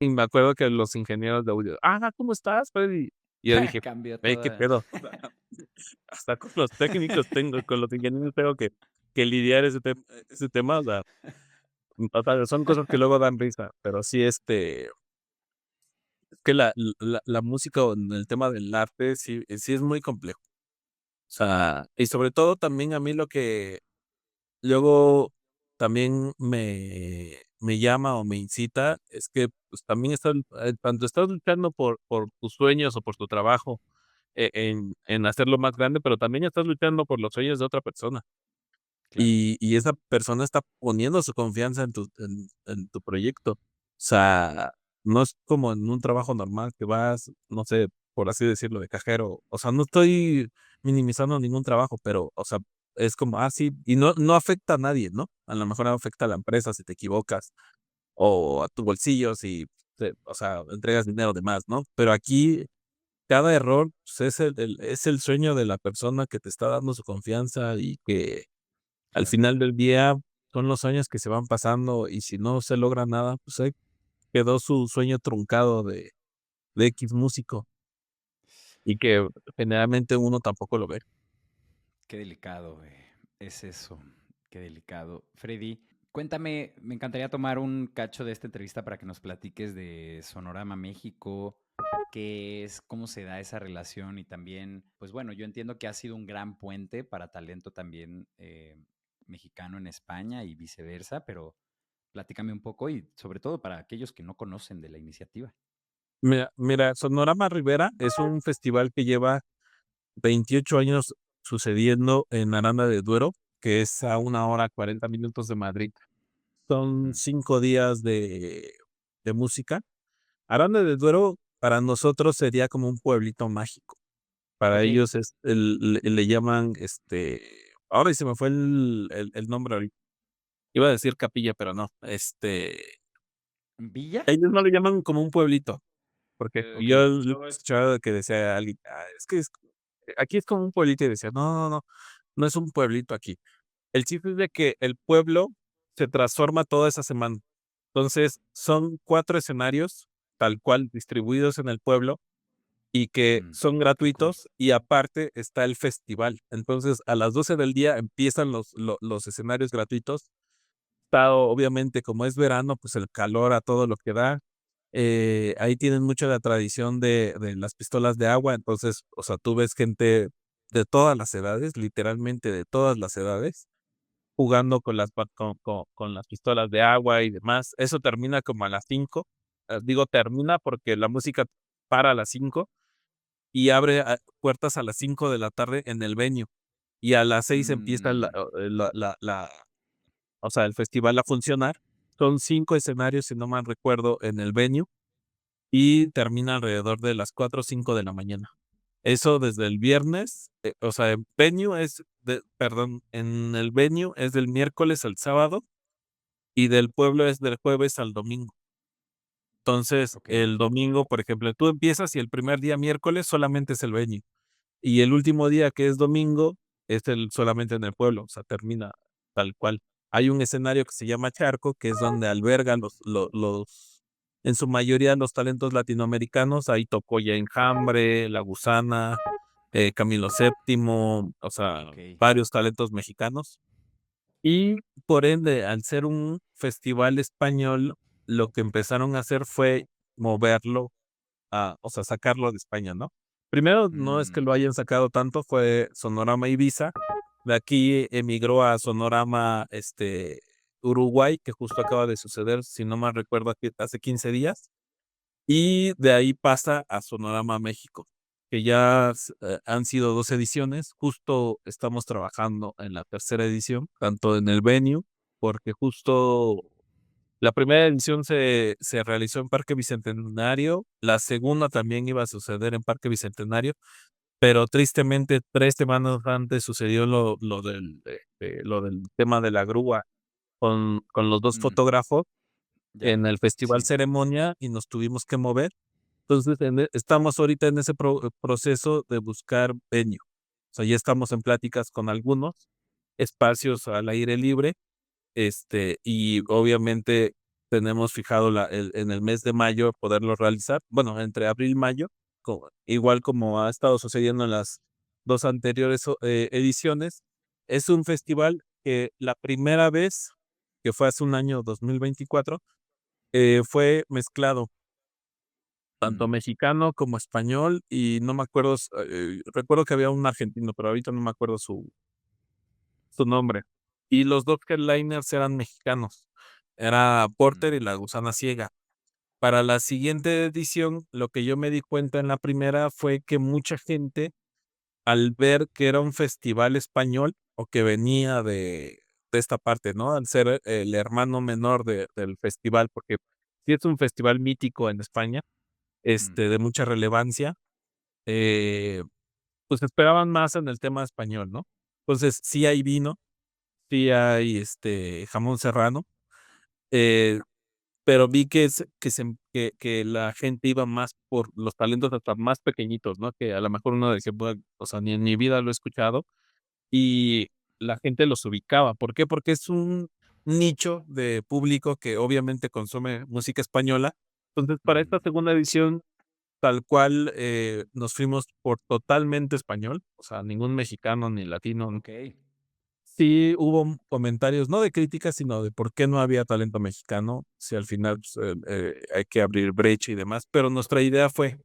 Y me acuerdo que los ingenieros de audio, ¿cómo estás, Freddy? Y yo dije, Cambió ¿qué toda. pedo? Hasta con los técnicos con los ingenieros tengo que lidiar ese tema. O sea, son cosas que luego dan risa, pero sí, es que la música o en el tema del arte sí es muy complejo. O sea, y sobre todo también a mí lo que luego también me llama o me incita es que, pues, también tanto estás luchando por tus sueños o por tu trabajo, en hacerlo más grande, pero también estás luchando por los sueños de otra persona. Claro. Y esa persona está poniendo su confianza en tu proyecto. O sea, no es como en un trabajo normal que vas, no sé, por así decirlo, de cajero. O sea, no estoy minimizando ningún trabajo, pero, o sea, es como, sí, y no afecta a nadie, ¿no? A lo mejor afecta a la empresa si te equivocas o a tu bolsillo si o sea, entregas dinero de más, ¿no? Pero aquí cada error, pues, es el sueño de la persona que te está dando su confianza y que al Claro. final del día son los años que se van pasando y si no se logra nada, pues ahí quedó su sueño truncado de X músico y que generalmente uno tampoco lo ve. Qué delicado, es eso, qué delicado. Freddy, cuéntame, me encantaría tomar un cacho de esta entrevista para que nos platiques de Sonorama México, qué es, cómo se da esa relación y también, pues bueno, yo entiendo que ha sido un gran puente para talento también mexicano en España y viceversa, pero platícame un poco y sobre todo para aquellos que no conocen de la iniciativa. Mira, Sonorama Rivera es un festival que lleva 28 años sucediendo en Aranda de Duero, que es a 1 hora 40 minutos de Madrid. Son Mm, 5 días de música. Aranda de Duero para nosotros sería como un pueblito mágico. Para ok, ellos es le llaman, ahora se me fue el nombre ahorita. Iba a decir capilla, pero no, ¿Villa? ellos no le llaman como un pueblito, porque Ok. yo luego he escuchado que decía alguien: es que aquí es como un pueblito", y decía: "No, no, no, no es un pueblito aquí". El chiste es de que el pueblo se transforma toda esa semana. Entonces, son 4 escenarios, tal cual, distribuidos en el pueblo, y que Mm, son qué cool. gratuitos, y aparte está el festival. Entonces, a las 12 del día empiezan los escenarios gratuitos. Está obviamente, como es verano, pues, el calor a todo lo que da. Ahí tienen mucho la tradición de las pistolas de agua. Entonces, o sea, tú ves gente de todas las edades, literalmente de todas las edades, jugando con las pa con las pistolas de agua y demás. Eso termina como a las 5. Digo termina porque la música para a las 5 y abre puertas a las 5 de la tarde en el venue, y a las 6 empieza Mm, o sea, el festival a funcionar. Son 5 escenarios, si no mal recuerdo, en el venue, y termina alrededor de las 4 o 5 de la mañana. Eso desde el viernes, o sea, en venue es de perdón, en el venue es del miércoles al sábado y del pueblo es del jueves al domingo. Entonces, ok. el domingo, por ejemplo, tú empiezas y el primer día miércoles solamente es el venue. Y el último día, que es domingo, es el solamente en el pueblo, o sea, termina tal cual. Hay un escenario que se llama Charco, que es donde albergan en su mayoría, los talentos latinoamericanos. Ahí tocó ya Enjambre, La Gusana, Camilo Séptimo, o sea, Ok. varios talentos mexicanos. Y por ende, al ser un festival español, lo que empezaron a hacer fue moverlo o sea, sacarlo de España, ¿no? Primero, no es que Mm, lo hayan sacado tanto, fue Sonorama Ibiza. De aquí emigró a Sonorama, Uruguay, que justo acaba de suceder, si no mal recuerdo, aquí hace 15 días. Y de ahí pasa a Sonorama México, que ya han sido 2 ediciones. Justo estamos trabajando en la tercera edición, tanto en el venue, porque justo la primera edición se realizó en Parque Bicentenario, la segunda también iba a suceder en Parque Bicentenario, pero tristemente 3 semanas antes sucedió lo del tema de la grúa con los 2 mm, fotógrafos ya, en el Festival sí. Ceremonia y nos tuvimos que mover. Entonces, estamos ahorita en ese proceso de buscar venue. O sea, ya estamos en pláticas con algunos espacios al aire libre, y obviamente tenemos fijado en el mes de mayo poderlo realizar, bueno, entre abril y mayo, igual como ha estado sucediendo en las 2 anteriores ediciones. Es un festival que la primera vez, que fue hace un año, 2024, fue mezclado, Mm, tanto mexicano como español, y no me acuerdo, recuerdo que había un argentino, pero ahorita no me acuerdo su nombre. Y los 2 headliners eran mexicanos, era mm, Porter y La Gusana Ciega. Para la siguiente edición, lo que yo me di cuenta en la primera fue que mucha gente, al ver que era un festival español, o que venía de esta parte, ¿no? Al ser el hermano menor del festival, porque sí es un festival mítico en España, Mm, de mucha relevancia, eh, pues esperaban más en el tema español, ¿no? Entonces, sí hay vino, sí hay, jamón serrano, eh, pero vi que la gente iba más por los talentos hasta más pequeñitos, ¿no? Que a lo mejor uno decía: "Bue o sea, ni en mi vida lo he escuchado", y la gente los ubicaba, ¿por qué? Porque es un nicho de público que obviamente consume música española. Entonces, para mm, esta segunda edición, tal cual, nos fuimos por totalmente español, o sea, ningún mexicano ni latino. ok, Sí hubo comentarios, no de críticas, sino de por qué no había talento mexicano, si al final, pues, hay que abrir brecha y demás, pero nuestra idea fue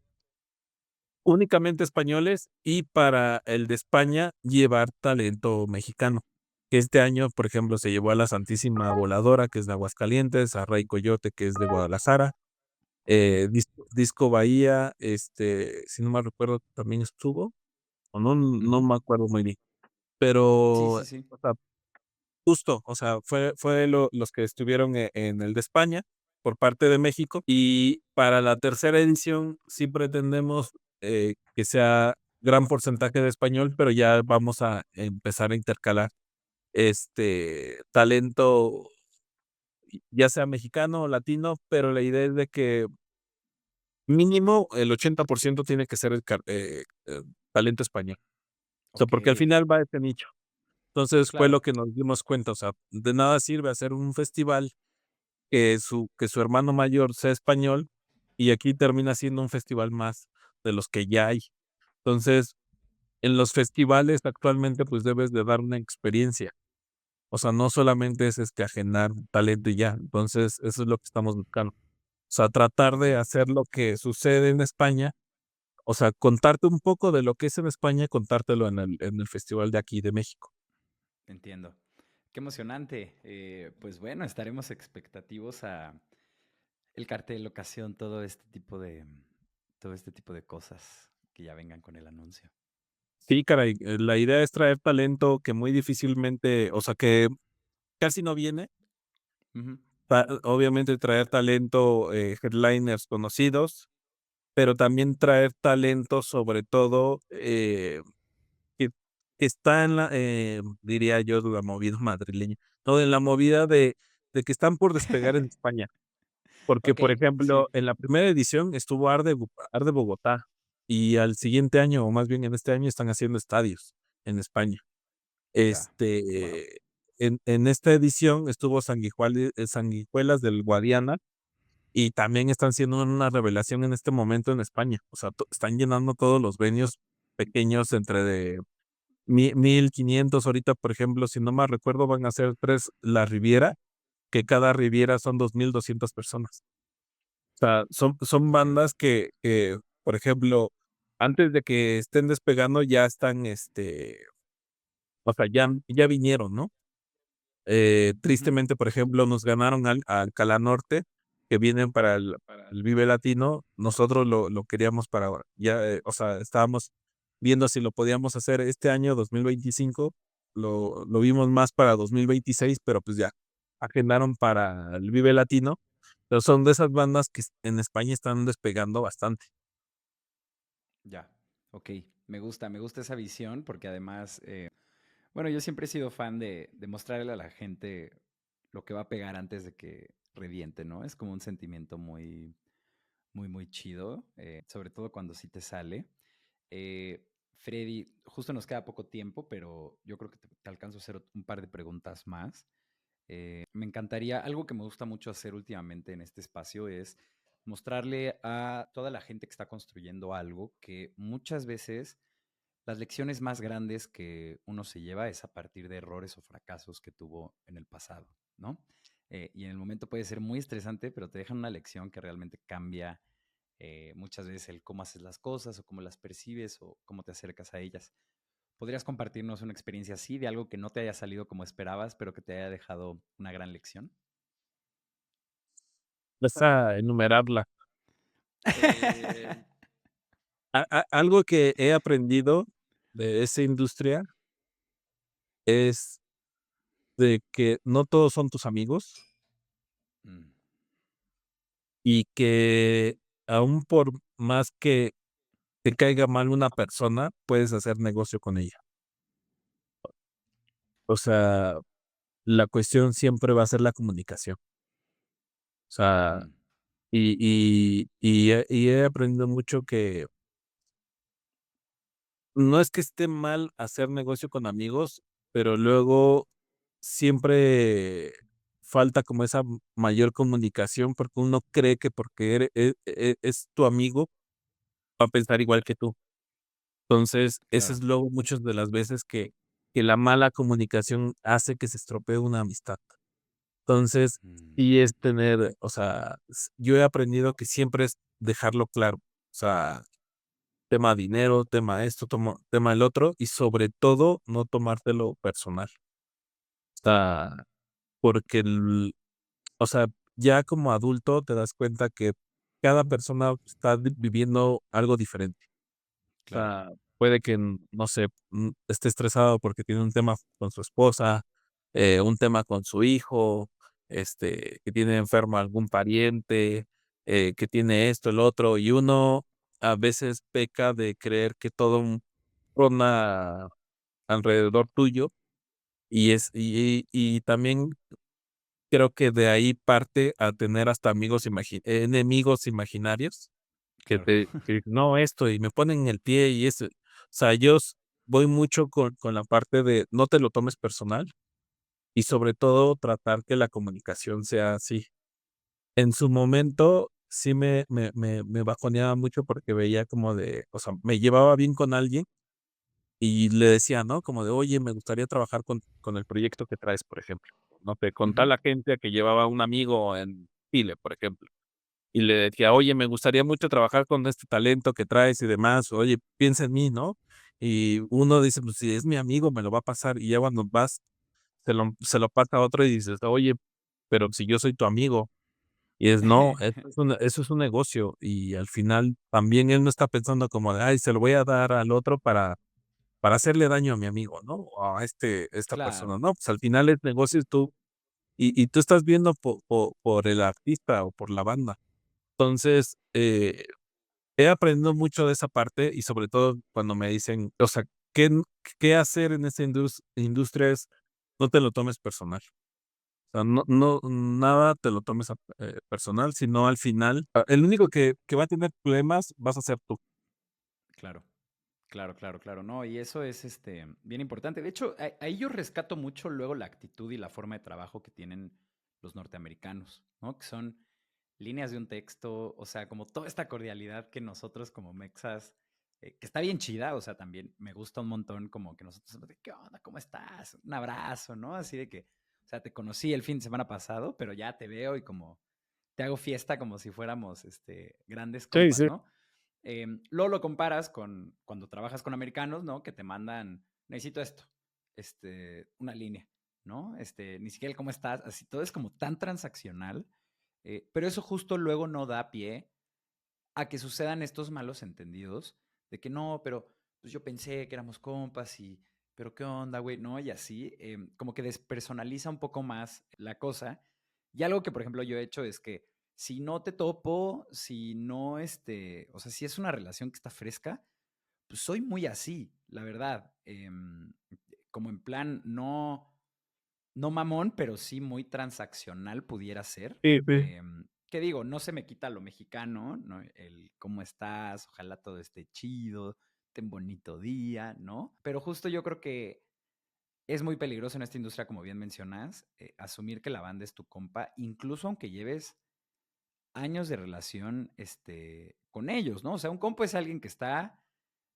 únicamente españoles y para el de España llevar talento mexicano. Que este año, por ejemplo, se llevó a la Santísima Voladora, que es de Aguascalientes, a Ray Coyote, que es de Guadalajara, Disco Bahía, si no mal recuerdo, también estuvo, o no ujú. me acuerdo muy bien, Sí, pero, sí, sí. o sea, justo, o sea, fue los que estuvieron en el de España, por parte de México. Y para la tercera edición sí pretendemos, que sea gran porcentaje de español, pero ya vamos a empezar a intercalar, talento, ya sea mexicano o latino, pero la idea es de que mínimo el 80% tiene que ser talento español. O sea, Ok, porque al final va ese nicho. Entonces, fue claro, lo que nos dimos cuenta, o sea, de nada sirve hacer un festival que su hermano mayor sea español, y aquí termina siendo un festival más de los que ya hay. Entonces, en los festivales actualmente, pues, debes de dar una experiencia. O sea, no solamente es, ajenar talento y ya. Entonces, eso es lo que estamos buscando. O sea, tratar ok, de hacer lo que sucede en España, o sea, contarte un poco de lo que es en España, contártelo en el festival de aquí de México. entiendo. Qué emocionante. Pues bueno, estaremos expectativos a el cartel, ocasión, todo este tipo de cosas que ya vengan con el anuncio. Sí, caray, la idea es traer talento que muy difícilmente, o sea, que casi no viene. Ujú, Obviamente traer talento, headliners conocidos, pero también traer talento, sobre todo, que que está en diría yo, la movida madrileña, no, en la movida de que están por despegar en España. Porque, ok, por ejemplo, sí, en la primera edición estuvo Arde Bogotá, y al siguiente año, o más bien en este año, están haciendo estadios en España. ya. Wow. En esta edición estuvo Sanguijuelas del Guadiana, y también están siendo una revelación en este momento en España. O sea, están llenando todos los venues pequeños entre de 1500. Ahorita, por ejemplo, si no mal recuerdo, van a ser 3 La Riviera, que cada Riviera son 2200 personas. O sea, son Ok, bandas que, por ejemplo, antes de que estén despegando ya están, o sea, ya vinieron, ¿no? ujú, Tristemente, por ejemplo, nos ganaron a Alcalá Norte, que vienen para el Vive Latino. Nosotros lo queríamos para ahora. Ya, o sea, estábamos viendo si lo podíamos hacer este año, 2025. Lo vimos más para 2026, pero pues ya, agendaron para el Vive Latino. Pero son de esas bandas que en España están despegando bastante. ya. Ok, me gusta esa visión porque además, bueno, yo siempre he sido fan de mostrarle a la gente lo que va a pegar antes de que reviente, ¿no? Es como un sentimiento muy, muy, muy chido, sobre todo cuando sí te sale. Freddy, justo nos queda poco tiempo, pero yo creo que te alcanzo a hacer un par de preguntas más. Me encantaría, algo que me gusta mucho hacer últimamente en este espacio es mostrarle a toda la gente que está construyendo algo que muchas veces las lecciones más grandes que uno se lleva es a partir de errores o fracasos que tuvo en el pasado, ¿no? Y en el momento puede ser muy estresante, pero te dejan una lección que realmente cambia muchas veces el cómo haces las cosas o cómo las percibes o cómo te acercas a ellas. ¿Podrías compartirnos una experiencia así de algo que no te haya salido como esperabas, pero que te haya dejado una gran lección? Vas a enumerarla. Eh, algo que he aprendido de esa industria es de que no todos son tus amigos. Mm, y que aún por más que te caiga mal una persona, puedes hacer negocio con ella. O sea, la cuestión siempre va a ser la comunicación. O sea, Mm, y he aprendido mucho que no es que esté mal hacer negocio con amigos, pero luego siempre falta como esa mayor comunicación, porque uno cree que porque es tu amigo, va a pensar igual que tú. Entonces, eso claro. es luego muchas de las veces que la mala comunicación hace que se estropee una amistad. Entonces, Mm, y es tener, o sea, yo he aprendido que siempre es dejarlo claro. O sea, tema dinero, tema esto, tema el otro, y sobre todo no tomártelo personal. O sea, porque o sea, ya como adulto te das cuenta que cada persona está viviendo algo diferente. O claro. sea, puede que, no sé, esté estresado porque tiene un tema con su esposa, un tema con su hijo, que tiene enfermo algún pariente, que tiene esto, el otro, y uno a veces peca de creer que todo rona alrededor tuyo, y también creo que de ahí parte a tener hasta enemigos imaginarios Claro. que no, esto, y me ponen en el pie y eso. O sea, yo voy mucho con la parte de no te lo tomes personal y sobre todo tratar que la comunicación sea así. En su momento sí me bajoneaba mucho porque veía como de, o sea, me llevaba bien con alguien y le decía, ¿no? Como de, oye, me gustaría trabajar con el proyecto que traes, por ejemplo. No te con Ujú. tal agencia que llevaba un amigo en Chile, por ejemplo. Y le decía: "Oye, me gustaría mucho trabajar con este talento que traes y demás, oye, piensa en mí", ¿no? Y uno dice: "Pues si es mi amigo, me lo va a pasar", y ya cuando vas, se lo pasa a otro y dices: "Oye, pero si yo soy tu amigo", y es: "No, eso es un negocio", y al final también él no está pensando como de: "Ay, se lo voy a dar al otro para hacerle daño a mi amigo", ¿no? O a esta persona, Claro, no, pues al final es negocio y tú estás viendo por el artista o por la banda. Entonces, he aprendido mucho de esa parte y sobre todo cuando me dicen, o sea, qué hacer en esta industria es no te lo tomes personal. O sea, no nada te lo tomes personal, sino al final, el único que va a tener problemas vas a ser tú. claro. Claro, claro, claro. No, y eso es bien importante. De hecho, ahí yo rescato mucho luego la actitud y la forma de trabajo que tienen los norteamericanos, ¿no? Que son líneas de un texto, o sea, como toda esta cordialidad que nosotros como mexas, que está bien chida, o sea, también me gusta un montón como que nosotros, somos de, ¿qué onda? ¿Cómo estás? Un abrazo, ¿no? Así de que, o sea, te conocí el fin de semana pasado, pero ya te veo y como te hago fiesta como si fuéramos grandes Sí, compas, sí. ¿no? Luego lo comparas con cuando trabajas con americanos, ¿no? Que te mandan, necesito esto, una línea, ¿no? Ni siquiera el cómo estás, así todo es como tan transaccional, pero eso justo luego no da pie a que sucedan estos malos entendidos de que no, pero pues yo pensé que éramos compas y, pero qué onda, güey, ¿no? Y así, como que despersonaliza un poco más la cosa. Y algo que, por ejemplo, yo he hecho es que si no te topo, si no, o sea, si es una relación que está fresca, pues soy muy así, la verdad. Como en plan, no mamón, pero sí muy transaccional pudiera ser. Sí, sí. ¿Qué digo? No se me quita lo mexicano, ¿no? El cómo estás, ojalá todo esté chido, ten bonito día, ¿no? Pero justo yo creo que es muy peligroso en esta industria, como bien mencionas, asumir que la banda es tu compa, incluso aunque lleves años de relación con ellos, ¿no? O sea, un compa es alguien que está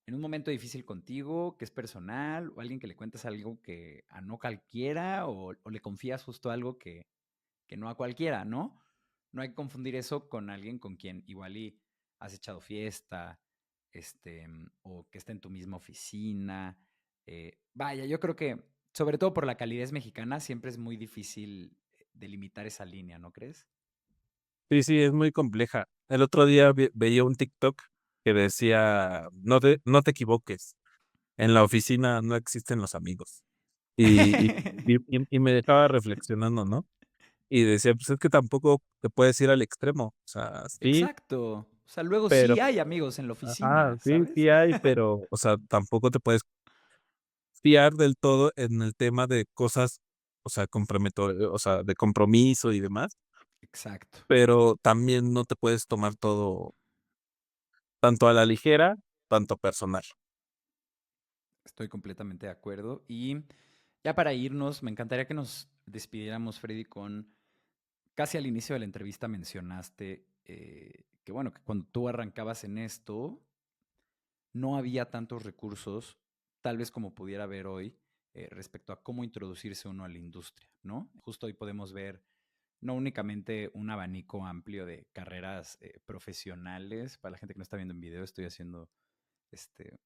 en un momento difícil contigo, que es personal, o alguien que le cuentas algo que a no cualquiera, o le confías justo algo que no a cualquiera, ¿no? No hay que confundir eso con alguien con quien igual y has echado fiesta, o que está en tu misma oficina. Vaya, yo creo que, sobre todo por la calidez mexicana, siempre es muy difícil delimitar esa línea, ¿no crees? Sí, sí, es muy compleja. El otro día veía un TikTok que decía: "No te equivoques, en la oficina no existen los amigos". Y y y y me dejaba reflexionando, ¿no? Y decía: "Pues es que tampoco te puedes ir al extremo". O sea, sí, Exacto. O sea, luego pero sí hay amigos en la ajá, oficina, sí, ¿sabes? sí hay, pero, o sea, tampoco te puedes fiar del todo en el tema de cosas, o sea, o sea, de compromiso y demás, Exacto. pero también no te puedes tomar todo tanto a la ligera, tanto personal. Estoy completamente de acuerdo. Y ya para irnos, me encantaría que nos despidiéramos, Freddy, con casi al inicio de la entrevista mencionaste que, bueno, que cuando tú arrancabas en esto, no había tantos recursos, tal vez como pudiera haber hoy, respecto a cómo introducirse uno a la industria, ¿no? Justo hoy podemos ver no únicamente un abanico amplio de carreras profesionales. Para la gente que no está viendo en video, estoy haciendo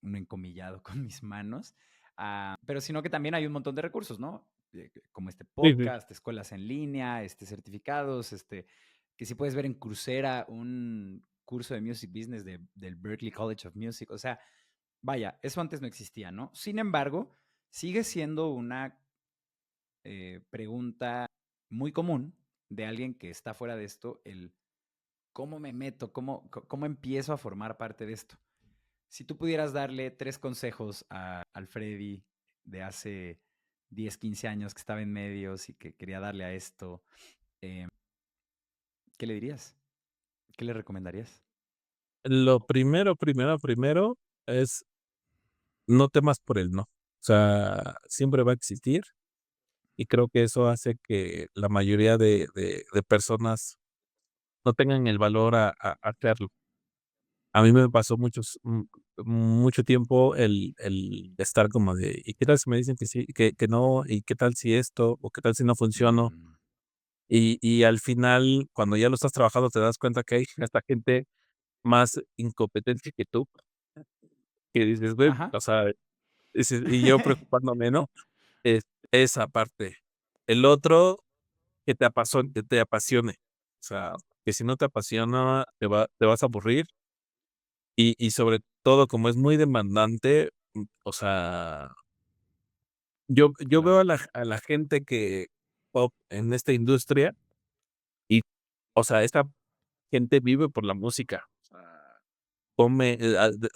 un encomillado con mis manos, pero sino que también hay un montón de recursos, ¿no? Como este Sí, sí. podcast, escuelas en línea, certificados, que si puedes ver en Coursera un curso de Music Business del Berklee College of Music, o sea, vaya, eso antes no existía, ¿no? Sin embargo, sigue siendo una pregunta muy común de alguien que está fuera de esto, el cómo me meto, cómo empiezo a formar parte de esto. Si tú pudieras darle 3 consejos al Freddy de hace 10, 15 años que estaba en medios y que quería darle a esto, eh, ¿qué le dirías? ¿Qué le recomendarías? Lo primero es no temas por el no. O sea, siempre va a existir y creo que eso hace que la mayoría de personas no tengan el valor a hacerlo. A mí me pasó mucho tiempo el estar como de: "¿Y qué tal si me dicen que sí, que no? ¿Y qué tal si esto? ¿O qué tal si no funciono?". Mm, Y al final, cuando ya lo estás trabajando, te das cuenta que hay hasta gente más incompetente que tú, que dices: "Güey", ajá, o sea, dices y yo preocupándome, ¿no? Es esa parte. El otro, que te apasione. O sea, que si no te apasiona, te vas a aburrir. Y sobre todo, como es muy demandante, o sea, yo veo claro. a la gente que pop en esta industria y, o sea, esta gente vive por la música. O sea, come,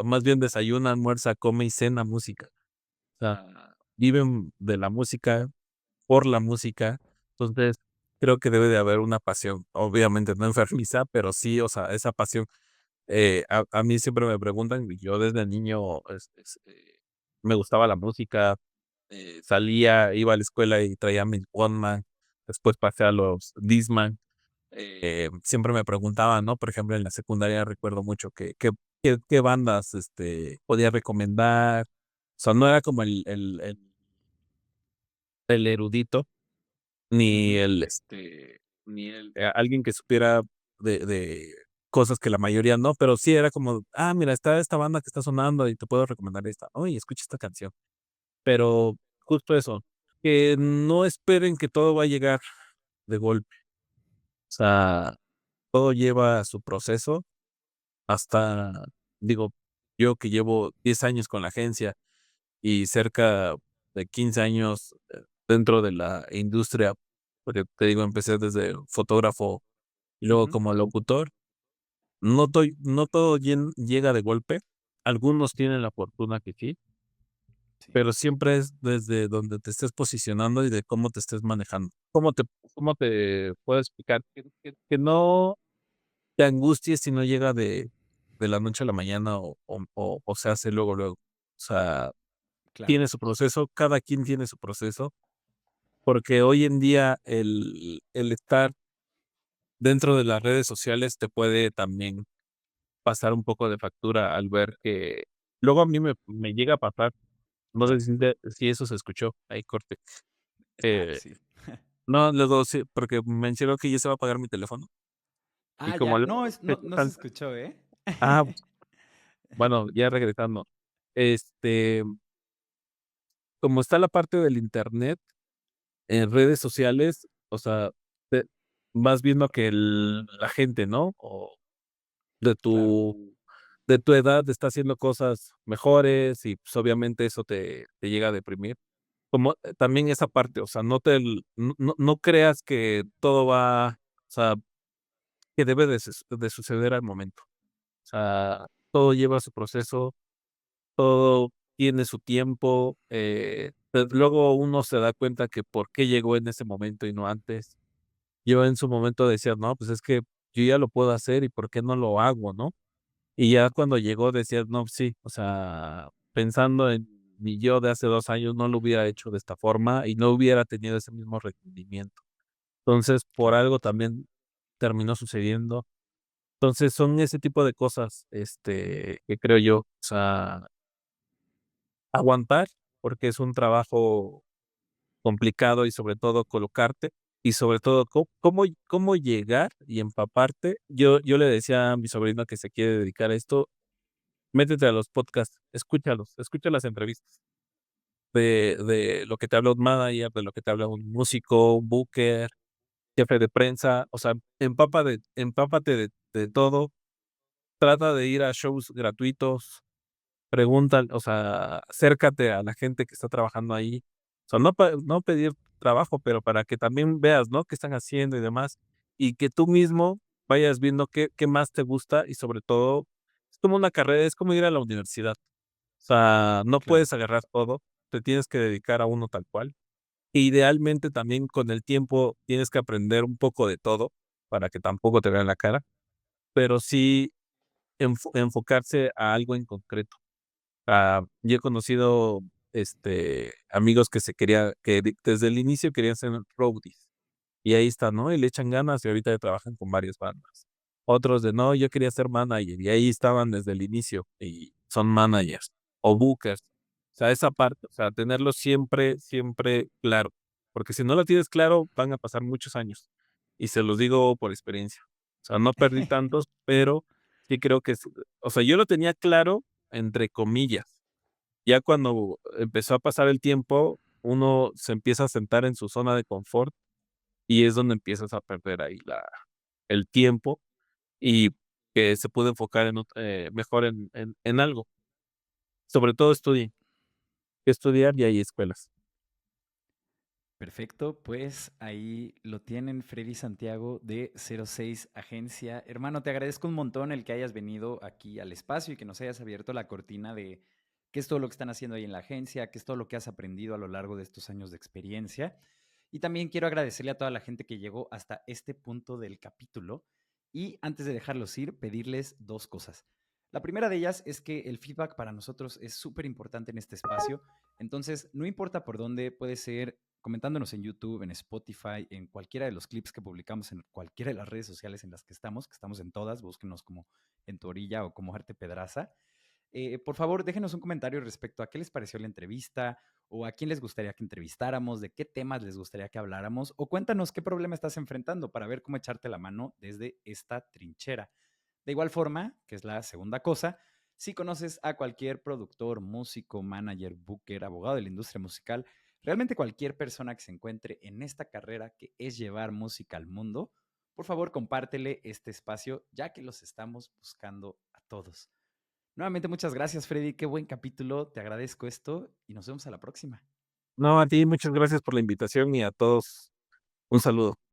más bien desayuna, almuerza, come y cena música. O sea, viven de la música, por la música. Entonces, creo que debe de haber una pasión, obviamente no enfermiza, pero sí, o sea, esa pasión. A mí siempre me preguntan, y yo desde niño, me gustaba la música, salía, iba a la escuela y traía mis Walkman, después pasé a los Discman. Siempre me preguntaban, ¿no? Por ejemplo, en la secundaria recuerdo mucho qué bandas, podía recomendar. O sea, no era como el erudito, ni Ujú, alguien que supiera de cosas que la mayoría no, pero sí era como: "Ah, mira, está esta banda que está sonando y te puedo recomendar esta. Oye, escucha esta canción". Pero justo eso, que no esperen que todo va a llegar de golpe. O sea, todo lleva su proceso hasta, digo, yo que llevo 10 años con la agencia y cerca de 15 años, dentro de la industria, porque te digo, empecé desde fotógrafo y luego ujú, como locutor. No todo llega de golpe. Algunos tienen la fortuna que sí, sí, pero siempre es desde donde te estés posicionando y de cómo te estés manejando. Cómo te puedo explicar? Que no te angusties si no llega de la noche a la mañana o se hace luego, luego. O sea, claro. tiene su proceso, cada quien tiene su proceso, porque hoy en día el estar dentro de las redes sociales te puede también pasar un poco de factura al ver que luego a mí me llega a pasar, no sé si eso se escuchó, ahí corte, Ah, eh, sí. no, luego sí, porque mencionó que ya se va a apagar mi teléfono, y Ah, como ya. luego No, me no se tocan escuchó, ¿eh? ah, bueno, ya regresando, este, como está la parte del Internet en redes sociales, o sea, te vas viendo que la gente, ¿no? O de Claro. de tu edad está haciendo cosas mejores y, pues, obviamente eso te llega a deprimir. como también esa parte, o sea, no creas que todo va, o sea, que debe de suceder al momento. O sea, todo lleva su proceso, todo tiene su tiempo, pues, luego uno se da cuenta que por qué llegó en ese momento y no antes. Yo en su momento decía: "No, pues es que yo ya lo puedo hacer y por qué no lo hago", ¿no? Y ya cuando llegó decía: "No, sí", o sea, pensando en mi yo de hace 2 años, no lo hubiera hecho de esta forma y no hubiera tenido ese mismo rendimiento. Entonces, por Claro. algo también terminó sucediendo. Entonces, son ese tipo de cosas, que creo yo, o sea, aguantar, porque es un trabajo complicado y sobre todo colocarte y sobre todo cómo llegar y empaparte. Yo le decía a mi sobrino que se quiere dedicar a esto, métete a los podcasts, escúchalos, escucha las entrevistas de lo que te habla un manager, de lo que te habla un músico, un booker, jefe de prensa, o sea, empápate de todo, trata de ir a shows gratuitos. Pregunta, o sea, acércate a la gente que está trabajando ahí. O sea, no pedir trabajo, pero para que también veas, ¿no?, qué están haciendo y demás, y que tú mismo vayas viendo qué más te gusta y sobre todo, es como una carrera, es como ir a la universidad. O sea, no Claro. puedes agarrar todo, te tienes que dedicar a uno tal cual. E idealmente, también con el tiempo tienes que aprender un poco de todo para que tampoco te vean la cara, pero sí enfocarse a algo en concreto. Yo he conocido, amigos que se quería que desde el inicio querían ser roadies, y ahí está, ¿no? Y le echan ganas y ahorita ya trabajan con varias bandas. Otros de: "No, yo quería ser manager", y ahí estaban desde el inicio y son managers o bookers. O sea, esa parte, o sea, tenerlo siempre, siempre claro, porque si no lo tienes claro, van a pasar muchos años, y se los digo por experiencia. O sea, no perdí tantos, pero sí creo que o sea, yo lo tenía claro, entre comillas. Ya cuando empezó a pasar el tiempo, uno se empieza a sentar en su zona de confort y es donde empiezas a perder ahí el tiempo y que se puede enfocar mejor en algo. Sobre todo estudien, que estudiar y hay escuelas. Perfecto, pues ahí lo tienen, Freddy Santiago de 06 Agencia. Hermano, te agradezco un montón el que hayas venido aquí al espacio y que nos hayas abierto la cortina de qué es todo lo que están haciendo ahí en la agencia, qué es todo lo que has aprendido a lo largo de estos años de experiencia. Y también quiero agradecerle a toda la gente que llegó hasta este punto del capítulo. Y antes de dejarlos ir, pedirles dos cosas. La primera de ellas es que el feedback para nosotros es súper importante en este espacio. Entonces, no importa por dónde, puede ser comentándonos en YouTube, en Spotify, en cualquiera de los clips que publicamos en cualquiera de las redes sociales en las que estamos en todas, búsquenos como En Tu Orilla o como Arte Pedraza. Por favor, déjenos un comentario respecto a qué les pareció la entrevista o a quién les gustaría que entrevistáramos, de qué temas les gustaría que habláramos o cuéntanos qué problema estás enfrentando para ver cómo echarte la mano desde esta trinchera. De igual forma, que es la segunda cosa, si conoces a cualquier productor, músico, manager, booker, abogado de la industria musical, realmente cualquier persona que se encuentre en esta carrera que es llevar música al mundo, por favor compártele este espacio ya que los estamos buscando a todos. Nuevamente muchas gracias, Freddy, qué buen capítulo, te agradezco esto y nos vemos a la próxima. No, a ti muchas gracias por la invitación y a todos un saludo.